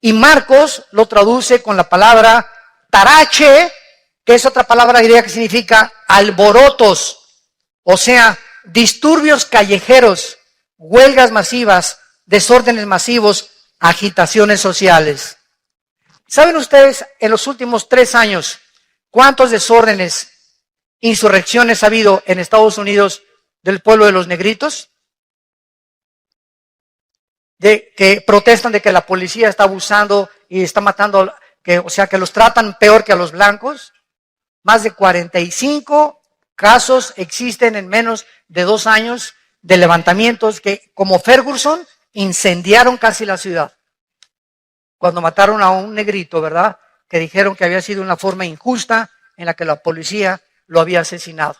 y Marcos lo traduce con la palabra tarache, que es otra palabra griega que significa alborotos, o sea, disturbios callejeros, huelgas masivas, desórdenes masivos, agitaciones sociales. ¿Saben ustedes en los últimos 3 años cuántos desórdenes, insurrecciones ha habido en Estados Unidos del pueblo de los negritos? De que protestan de que la policía está abusando y está matando, o sea, que los tratan peor que a los blancos. Más de 45 casos existen en menos de 2 años de levantamientos que, como Ferguson, incendiaron casi la ciudad. Cuando mataron a un negrito, ¿verdad? Que dijeron que había sido una forma injusta en la que la policía lo había asesinado.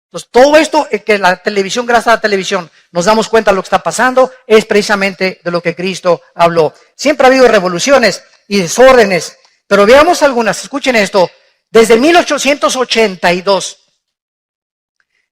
Entonces, todo esto que la televisión, gracias a la televisión, nos damos cuenta de lo que está pasando, es precisamente de lo que Cristo habló. Siempre ha habido revoluciones y desórdenes, pero veamos algunas. Escuchen esto. Desde 1882,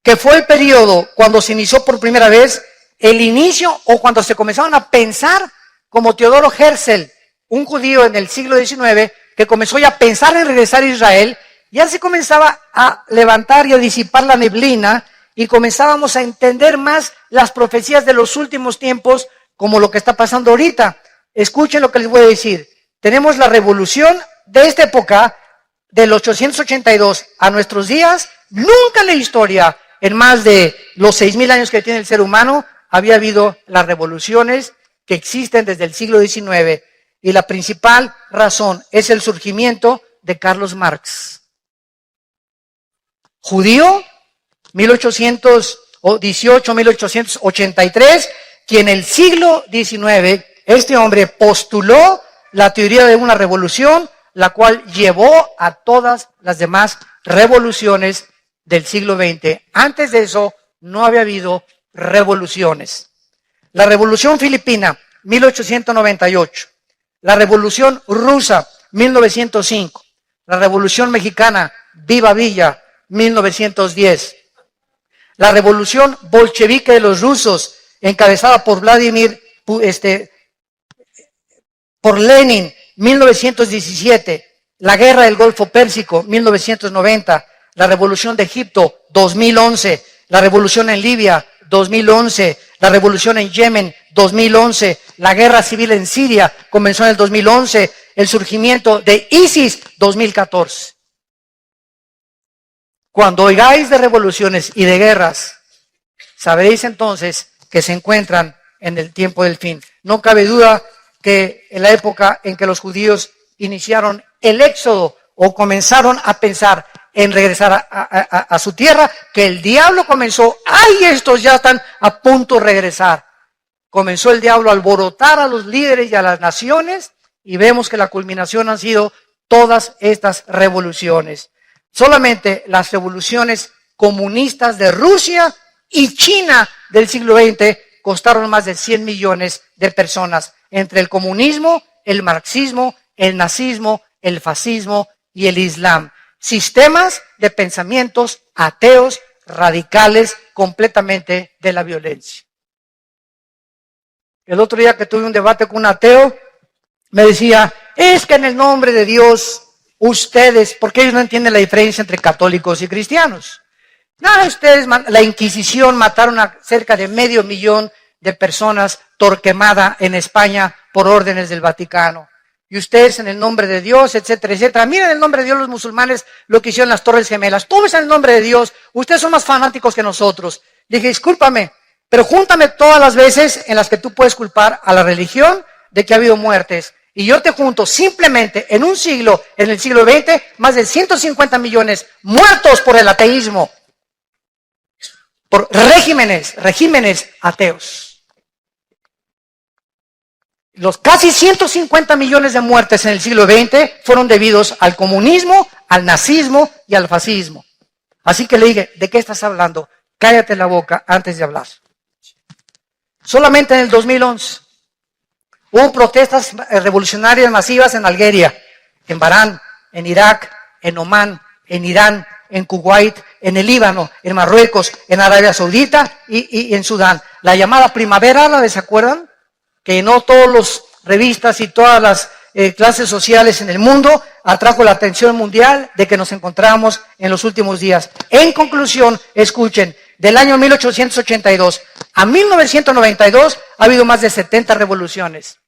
que fue el periodo cuando se inició por primera vez el inicio o cuando se comenzaron a pensar como Teodoro Herzl, un judío en el siglo XIX que comenzó ya a pensar en regresar a Israel. Ya se comenzaba a levantar y a disipar la neblina y comenzábamos a entender más las profecías de los últimos tiempos como lo que está pasando ahorita. Escuchen lo que les voy a decir. Tenemos la revolución de esta época, del 882 a nuestros días. Nunca en la historia, en más de los 6,000 años que tiene el ser humano, había habido las revoluciones que existen desde el siglo XIX. Y la principal razón es el surgimiento de Carlos Marx. Judío, 1818-1883, quien en el siglo XIX, este hombre postuló la teoría de una revolución, la cual llevó a todas las demás revoluciones del siglo XX. Antes de eso, no había habido revoluciones. La Revolución Filipina, 1898. La Revolución Rusa, 1905. La Revolución Mexicana, Viva Villa, 1910. La Revolución Bolchevique de los rusos, encabezada por por Lenin, 1917. La Guerra del Golfo Pérsico, 1990. La Revolución de Egipto, 2011. La Revolución en Libia, 2011. La Revolución en Yemen, 2011. La Guerra Civil en Siria comenzó en el 2011. El surgimiento de ISIS, 2014. Cuando oigáis de revoluciones y de guerras, sabréis entonces que se encuentran en el tiempo del fin. No cabe duda que en la época en que los judíos iniciaron el éxodo o comenzaron a pensar en regresar a su tierra, que el diablo comenzó, ¡ay, estos ya están a punto de regresar! Comenzó el diablo a alborotar a los líderes y a las naciones, y vemos que la culminación han sido todas estas revoluciones. Solamente las revoluciones comunistas de Rusia y China del siglo XX costaron más de 100 millones de personas, entre el comunismo, el marxismo, el nazismo, el fascismo y el islam. Sistemas de pensamientos ateos, radicales, completamente de la violencia. El otro día que tuve un debate con un ateo, me decía, es que en el nombre de Dios, ustedes, porque ellos no entienden la diferencia entre católicos y cristianos. No, ustedes, la Inquisición mataron a cerca de 500,000 de personas Torquemada en España por órdenes del Vaticano. Y ustedes en el nombre de Dios, etcétera, etcétera. Miren en el nombre de Dios los musulmanes lo que hicieron las Torres Gemelas. Todo es en el nombre de Dios. Ustedes son más fanáticos que nosotros. Dije, discúlpame, pero júntame todas las veces en las que tú puedes culpar a la religión de que ha habido muertes. Y yo te junto simplemente en un siglo, en el siglo XX, más de 150 millones muertos por el ateísmo. Por regímenes ateos. Los casi 150 millones de muertes en el siglo XX fueron debidos al comunismo, al nazismo y al fascismo. Así que le dije, ¿de qué estás hablando? Cállate la boca antes de hablar. Solamente en el 2011 hubo protestas revolucionarias masivas en Algeria, en Bahrein, en Irak, en Omán, en Irán, en Kuwait, en el Líbano, en Marruecos, en Arabia Saudita y en Sudán. La llamada primavera árabe, ¿se acuerdan? Que no todas las revistas y todas las clases sociales en el mundo atrajo la atención mundial de que nos encontramos en los últimos días. En conclusión, escuchen, del año 1882 a 1992 ha habido más de 70 revoluciones,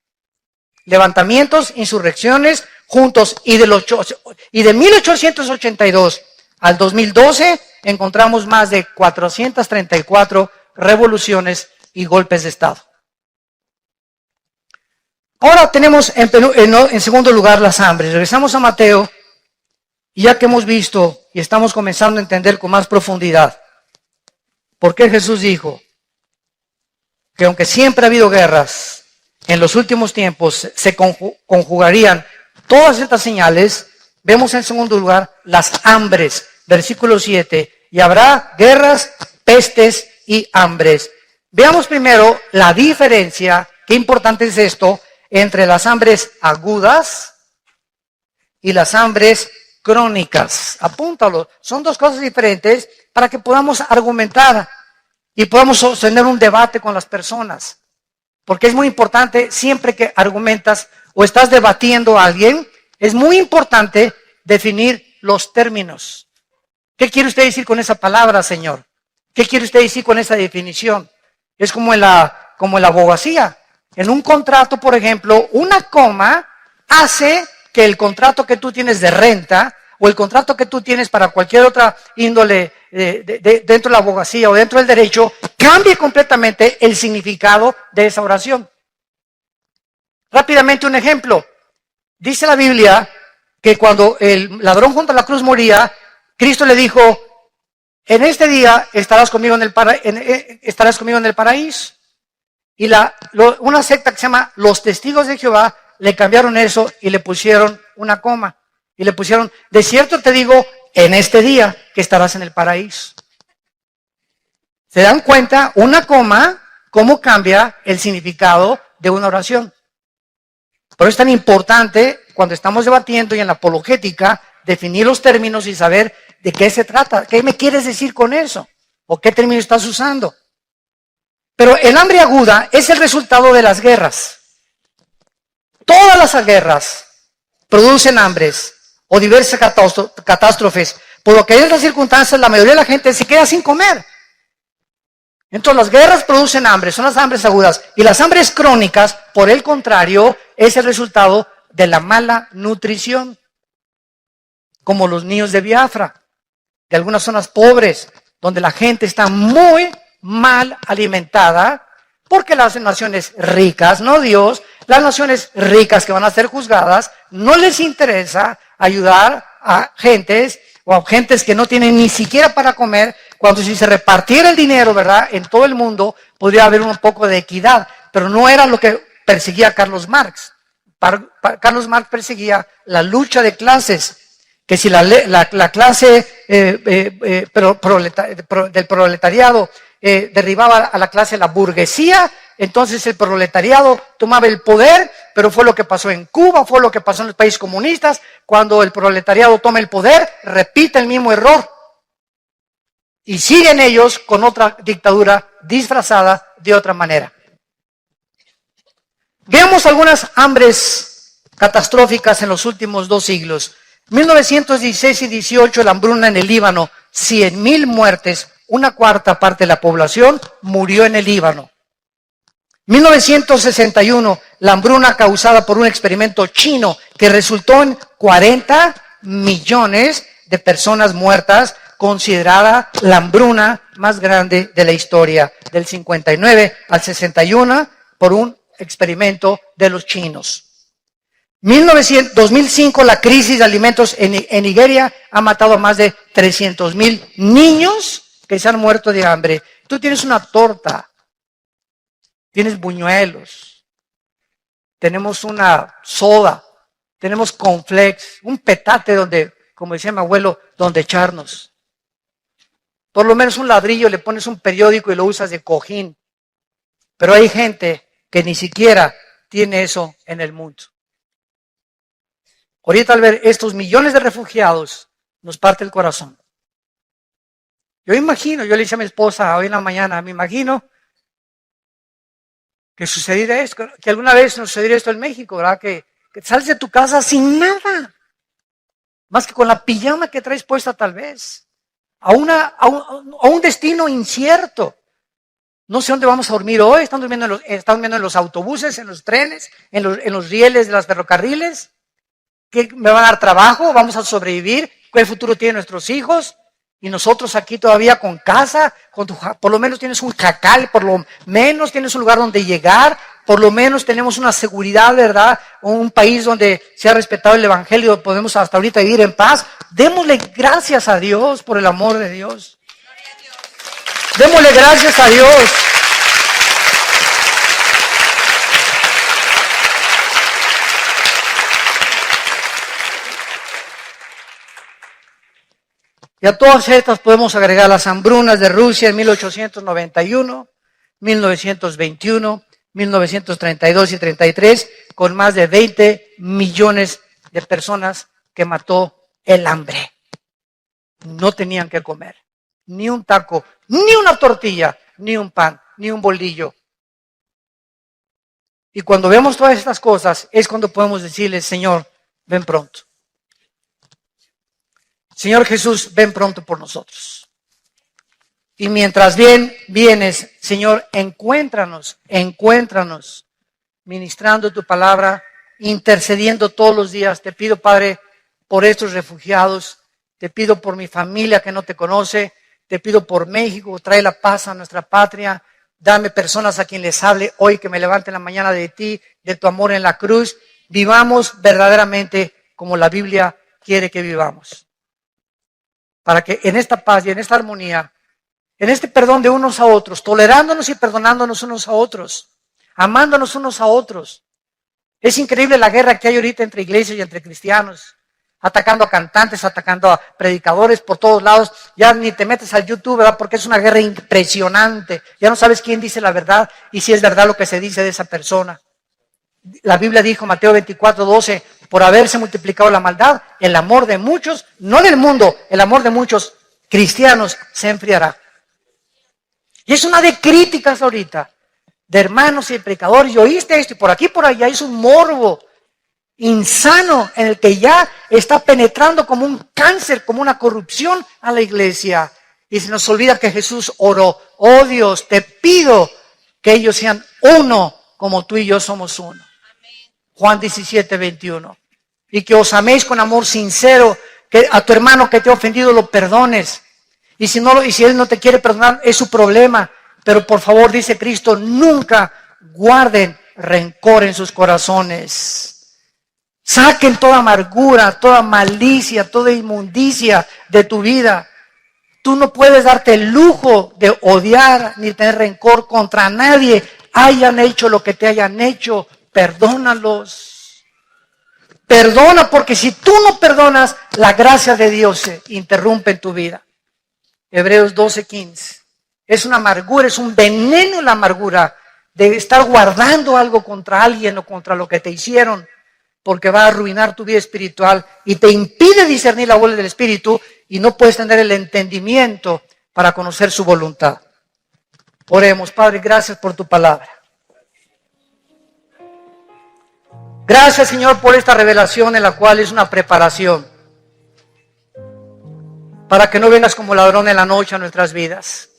levantamientos, insurrecciones juntos, y de 1882 al 2012 encontramos más de 434 revoluciones y golpes de Estado. Ahora tenemos en segundo lugar las hambres. Regresamos a Mateo, y ya que hemos visto y estamos comenzando a entender con más profundidad por qué Jesús dijo que aunque siempre ha habido guerras, en los últimos tiempos se conjugarían todas estas señales, vemos en segundo lugar las hambres, versículo 7, y habrá guerras, pestes y hambres. Veamos primero la diferencia, qué importante es esto, entre las hambres agudas y las hambres crónicas. Apúntalo. Son dos cosas diferentes para que podamos argumentar y podamos sostener un debate con las personas. Porque es muy importante, siempre que argumentas o estás debatiendo a alguien, es muy importante definir los términos. ¿Qué quiere usted decir con esa palabra, señor? ¿Qué quiere usted decir con esa definición? Es como en la abogacía. En un contrato, por ejemplo, una coma hace que el contrato que tú tienes de renta o el contrato que tú tienes para cualquier otra índole dentro de la abogacía o dentro del derecho cambie completamente el significado de esa oración. Rápidamente un ejemplo. Dice la Biblia que cuando el ladrón junto a la cruz moría, Cristo le dijo, en este día estarás conmigo en el paraíso. Y una secta que se llama Los Testigos de Jehová le cambiaron eso y le pusieron una coma. Y le pusieron, de cierto te digo, en este día que estarás en el paraíso. ¿Se dan cuenta? Una coma, cómo cambia el significado de una oración. Por eso es tan importante cuando estamos debatiendo y en la apologética, definir los términos y saber de qué se trata. ¿Qué me quieres decir con eso? ¿O qué término estás usando? Pero el hambre aguda es el resultado de las guerras. Todas las guerras producen hambres o diversas catástrofes, por lo que en estas circunstancias la mayoría de la gente se queda sin comer. Entonces las guerras producen hambre, son las hambres agudas. Y las hambres crónicas, por el contrario, es el resultado de la mala nutrición. Como los niños de Biafra, de algunas zonas pobres, donde la gente está muy mal alimentada, porque las naciones ricas, no Dios, las naciones ricas que van a ser juzgadas, no les interesa ayudar a gentes o a gentes que no tienen ni siquiera para comer, cuando si se repartiera el dinero, ¿verdad?, en todo el mundo, podría haber un poco de equidad, pero no era lo que perseguía Carlos Marx. Carlos Marx perseguía la lucha de clases, que si la clase del proletariado derribaba a la clase de la burguesía, entonces el proletariado tomaba el poder, pero fue lo que pasó en Cuba, fue lo que pasó en los países comunistas. Cuando el proletariado toma el poder, repite el mismo error. Y siguen ellos con otra dictadura disfrazada de otra manera. Veamos algunas hambres catastróficas en los últimos 2 siglos. 1916 y 18, la hambruna en el Líbano, 100,000 muertes, 1/4 parte de la población murió en el Líbano. 1961, la hambruna causada por un experimento chino que resultó en 40 millones de personas muertas, considerada la hambruna más grande de la historia, del 59 al 61, por un experimento de los chinos. 2005, la crisis de alimentos en Nigeria ha matado a más de 300,000 niños que se han muerto de hambre. Tú tienes una torta, tienes buñuelos, tenemos una soda, tenemos cornflakes, un petate donde, como decía mi abuelo, donde echarnos. Por lo menos un ladrillo, le pones un periódico y lo usas de cojín. Pero hay gente que ni siquiera tiene eso en el mundo. Ahorita al ver estos millones de refugiados, nos parte el corazón. Yo imagino, yo le dije a mi esposa hoy en la mañana, me imagino que sucediera esto, que alguna vez nos sucediera esto en México, ¿verdad? Que sales de tu casa sin nada, más que con la pijama que traes puesta tal vez, a un destino incierto. No sé dónde vamos a dormir hoy, están durmiendo en los autobuses, en los trenes, en los rieles de los ferrocarriles. ¿Qué me va a dar trabajo? ¿Vamos a sobrevivir? ¿Qué futuro tienen nuestros hijos? Y nosotros aquí todavía con casa, por lo menos tienes un jacal, por lo menos tienes un lugar donde llegar, por lo menos tenemos una seguridad, ¿verdad? Un país donde se ha respetado el evangelio, podemos hasta ahorita vivir en paz. Démosle gracias a Dios por el amor de Dios. Démosle gracias a Dios. Y a todas estas podemos agregar las hambrunas de Rusia en 1891, 1921, 1932 y 33, con más de 20 millones de personas que mató el hambre. No tenían que comer ni un taco, ni una tortilla, ni un pan, ni un bolillo. Y cuando vemos todas estas cosas es cuando podemos decirle, Señor, ven pronto. Señor Jesús, ven pronto por nosotros. Y mientras vienes, Señor, encuéntranos ministrando tu palabra, intercediendo todos los días. Te pido, Padre, por estos refugiados. Te pido por mi familia que no te conoce. Te pido por México, trae la paz a nuestra patria. Dame personas a quien les hable hoy, que me levanten la mañana de ti, de tu amor en la cruz. Vivamos verdaderamente como la Biblia quiere que vivamos. Para que en esta paz y en esta armonía, en este perdón de unos a otros, tolerándonos y perdonándonos unos a otros, amándonos unos a otros. Es increíble la guerra que hay ahorita entre iglesias y entre cristianos. Atacando a cantantes, atacando a predicadores por todos lados. Ya ni te metes al YouTube, ¿verdad? Porque es una guerra impresionante. Ya no sabes quién dice la verdad y si es verdad lo que se dice de esa persona. La Biblia dijo, Mateo 24:12, por haberse multiplicado la maldad, el amor de muchos, no del mundo, el amor de muchos cristianos se enfriará. Y es una de críticas ahorita, de hermanos y predicadores, y oíste esto, y por aquí por allá es un morbo insano en el que ya está penetrando como un cáncer, como una corrupción a la iglesia. Y se nos olvida que Jesús oró, oh Dios, te pido que ellos sean uno como tú y yo somos uno. Juan 17:21. Y que os améis con amor sincero, que a tu hermano que te ha ofendido lo perdones. Y si él no te quiere perdonar, es su problema. Pero por favor, dice Cristo, nunca guarden rencor en sus corazones. Saquen toda amargura, toda malicia, toda inmundicia de tu vida. Tú no puedes darte el lujo de odiar ni tener rencor contra nadie. Hayan hecho lo que te hayan hecho, perdónalos. Perdona, porque si tú no perdonas, la gracia de Dios se interrumpe en tu vida. Hebreos 12:15. Es una amargura, es un veneno la amargura de estar guardando algo contra alguien o contra lo que te hicieron, porque va a arruinar tu vida espiritual y te impide discernir la voluntad del Espíritu y no puedes tener el entendimiento para conocer su voluntad. Oremos, Padre, gracias por tu palabra. Gracias, Señor, por esta revelación en la cual es una preparación para que no vengas como ladrón en la noche a nuestras vidas.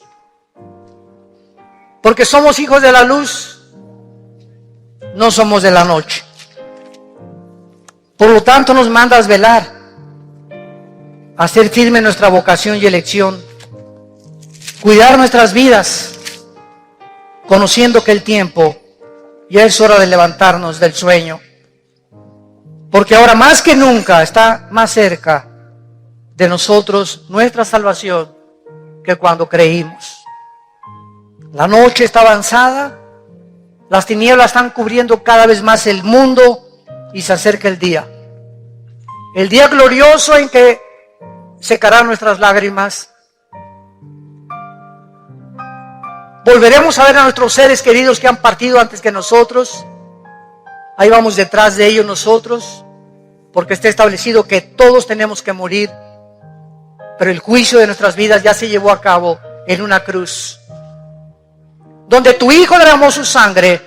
Porque somos hijos de la luz, no somos de la noche. Por lo tanto, nos mandas velar, hacer firme nuestra vocación y elección, cuidar nuestras vidas, conociendo que el tiempo ya es hora de levantarnos del sueño. Porque ahora más que nunca está más cerca de nosotros nuestra salvación que cuando creímos. La noche está avanzada, las tinieblas están cubriendo cada vez más el mundo y se acerca el día glorioso en que secarán nuestras lágrimas. Volveremos a ver a nuestros seres queridos que han partido antes que nosotros. Ahí vamos detrás de ellos nosotros, porque está establecido que todos tenemos que morir, pero el juicio de nuestras vidas ya se llevó a cabo en una cruz, donde tu Hijo derramó su sangre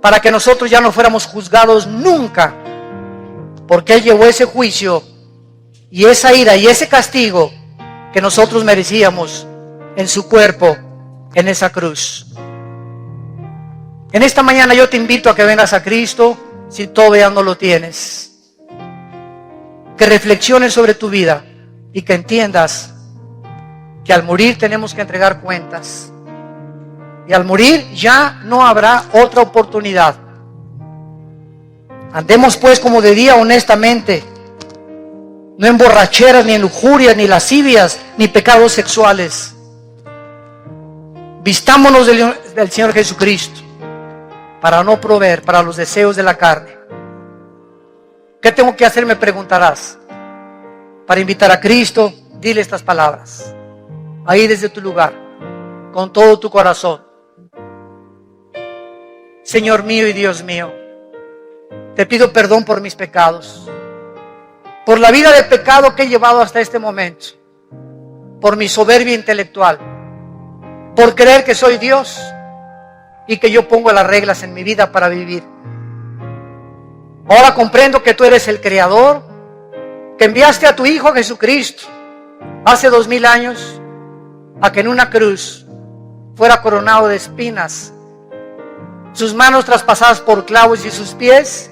para que nosotros ya no fuéramos juzgados nunca, porque Él llevó ese juicio y esa ira y ese castigo que nosotros merecíamos en su cuerpo, en esa cruz. En esta mañana yo te invito a que vengas a Cristo si todavía no lo tienes, que reflexiones sobre tu vida y que entiendas que al morir tenemos que entregar cuentas. Y al morir ya no habrá otra oportunidad. Andemos pues como de día honestamente, no en borracheras, ni en lujurias, ni lascivias, ni pecados sexuales. Vistámonos del Señor Jesucristo para no proveer para los deseos de la carne. ¿Qué tengo que hacer? Me preguntarás. Para invitar a Cristo, dile estas palabras. Ahí desde tu lugar, con todo tu corazón. Señor mío y Dios mío, te pido perdón por mis pecados, por la vida de pecado que he llevado hasta este momento, por mi soberbia intelectual, por creer que soy Dios y que yo pongo las reglas en mi vida para vivir. Ahora comprendo que tú eres el Creador, que enviaste a tu Hijo Jesucristo hace 2000 años a que en una cruz fuera coronado de espinas, sus manos traspasadas por clavos y sus pies,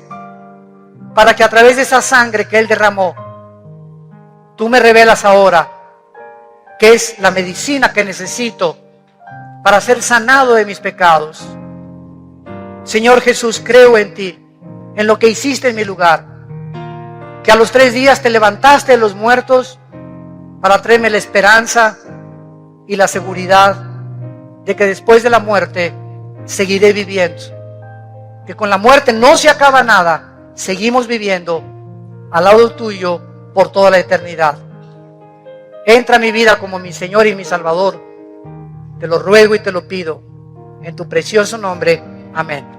para que a través de esa sangre que Él derramó, tú me revelas ahora que es la medicina que necesito para ser sanado de mis pecados. Señor Jesús, creo en ti, en lo que hiciste en mi lugar, que a los 3 días te levantaste de los muertos para traerme la esperanza y la seguridad de que después de la muerte seguiré viviendo, que con la muerte no se acaba nada, seguimos viviendo al lado tuyo por toda la eternidad. Entra a mi vida como mi Señor y mi Salvador. Te lo ruego y te lo pido en tu precioso nombre. Amén.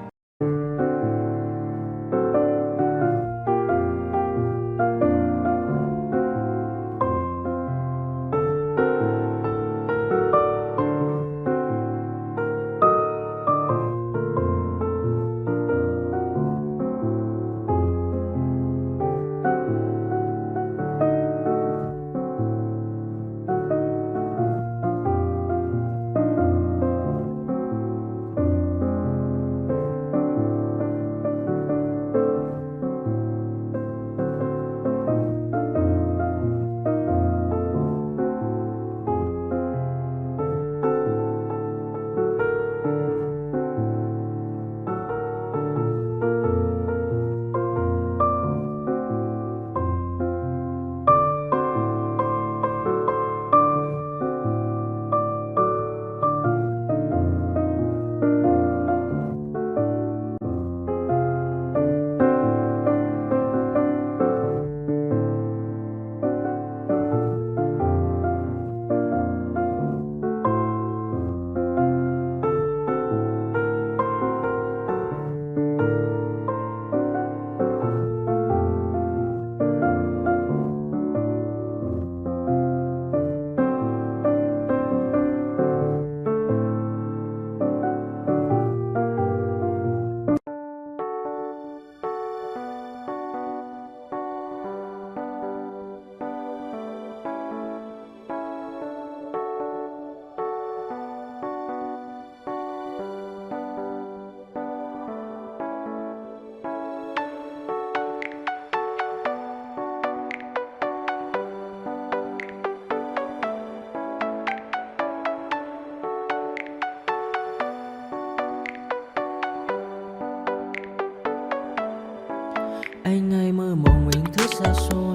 Anh ơi mơ mộng mình thức xa xôi,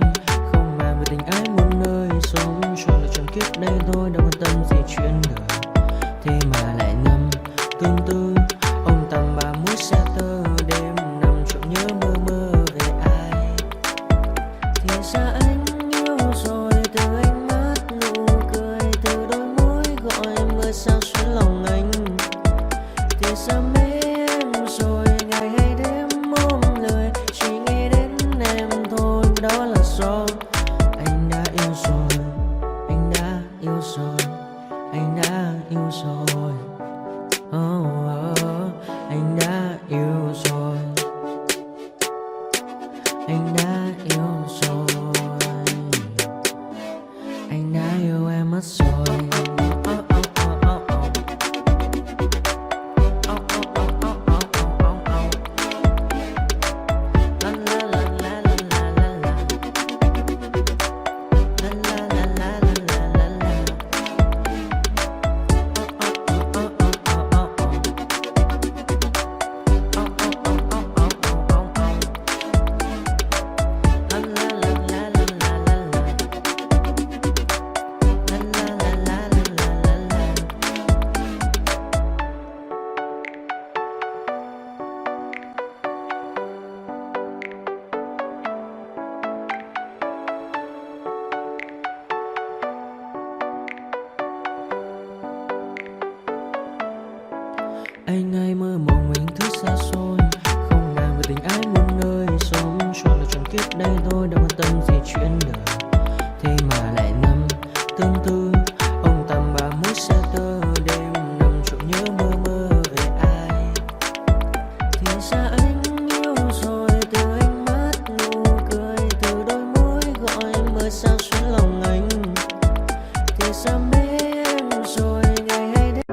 không màng về tình ái muôn nơi, sống cho là trọn kiếp đây thôi, đâu quan tâm gì chuyện đời. Thế mà lại ngâm tương tư, ông tầm 30 xe tơ, đêm nằm trộm nhớ mơ mơ về ai. Thì ra anh yêu rồi, từ ánh mắt nụ cười, từ đôi môi gọi mưa sao xuyến lòng anh. Thì ra mê em rồi, ngày hay đêm ôm lời, chỉ nghĩ đến em thôi, đó là do anh đã yêu rồi, anh đã yêu rồi. thì xa anh yêu rồi, từ ánh mắt nụ cười, từ đôi môi gọi mơ sao xuyên lòng anh, thì xa mê em rồi ngày hay đêm.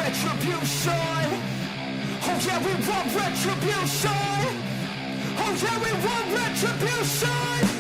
retribution. Oh yeah, we want retribution. Oh yeah, we want retribution.